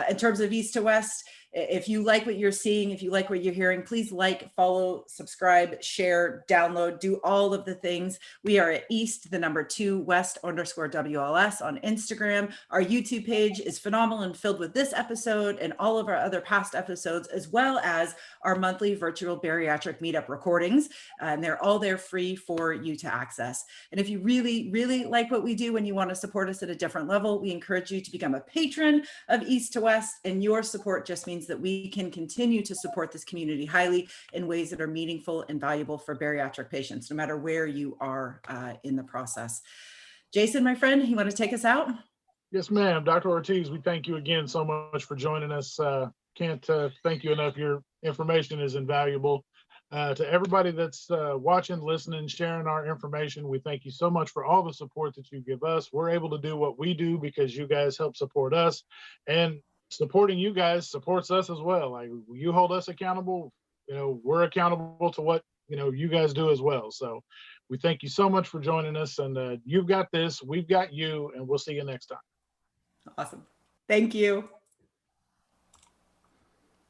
In terms of East to West, if you like what you're seeing, if you like what you're hearing, please like, follow, subscribe, share, download, do all of the things. We are at East, 2 West _WLS on Instagram. Our YouTube page is phenomenal and filled with this episode and all of our other past episodes, as well as our monthly virtual bariatric meetup recordings. And they're all there free for you to access. And if you really, really like what we do and you want to support us at a different level, we encourage you to become a patron of East to West. And your support just means that we can continue to support this community highly in ways that are meaningful and valuable for bariatric patients, no matter where you are in the process. Jason, my friend, you want to take us out? Yes, ma'am. Dr. Ortiz, we thank you again so much for joining us. Can't thank you enough. Your information is invaluable. To everybody that's watching, listening, sharing our information, we thank you so much for all the support that you give us. We're able to do what we do because you guys help support us, and supporting you guys supports us as well. Like, you hold us accountable, we're accountable to what you guys do as well. So we thank you so much for joining us, and you've got this, we've got you, and we'll see you next time. Awesome. Thank you.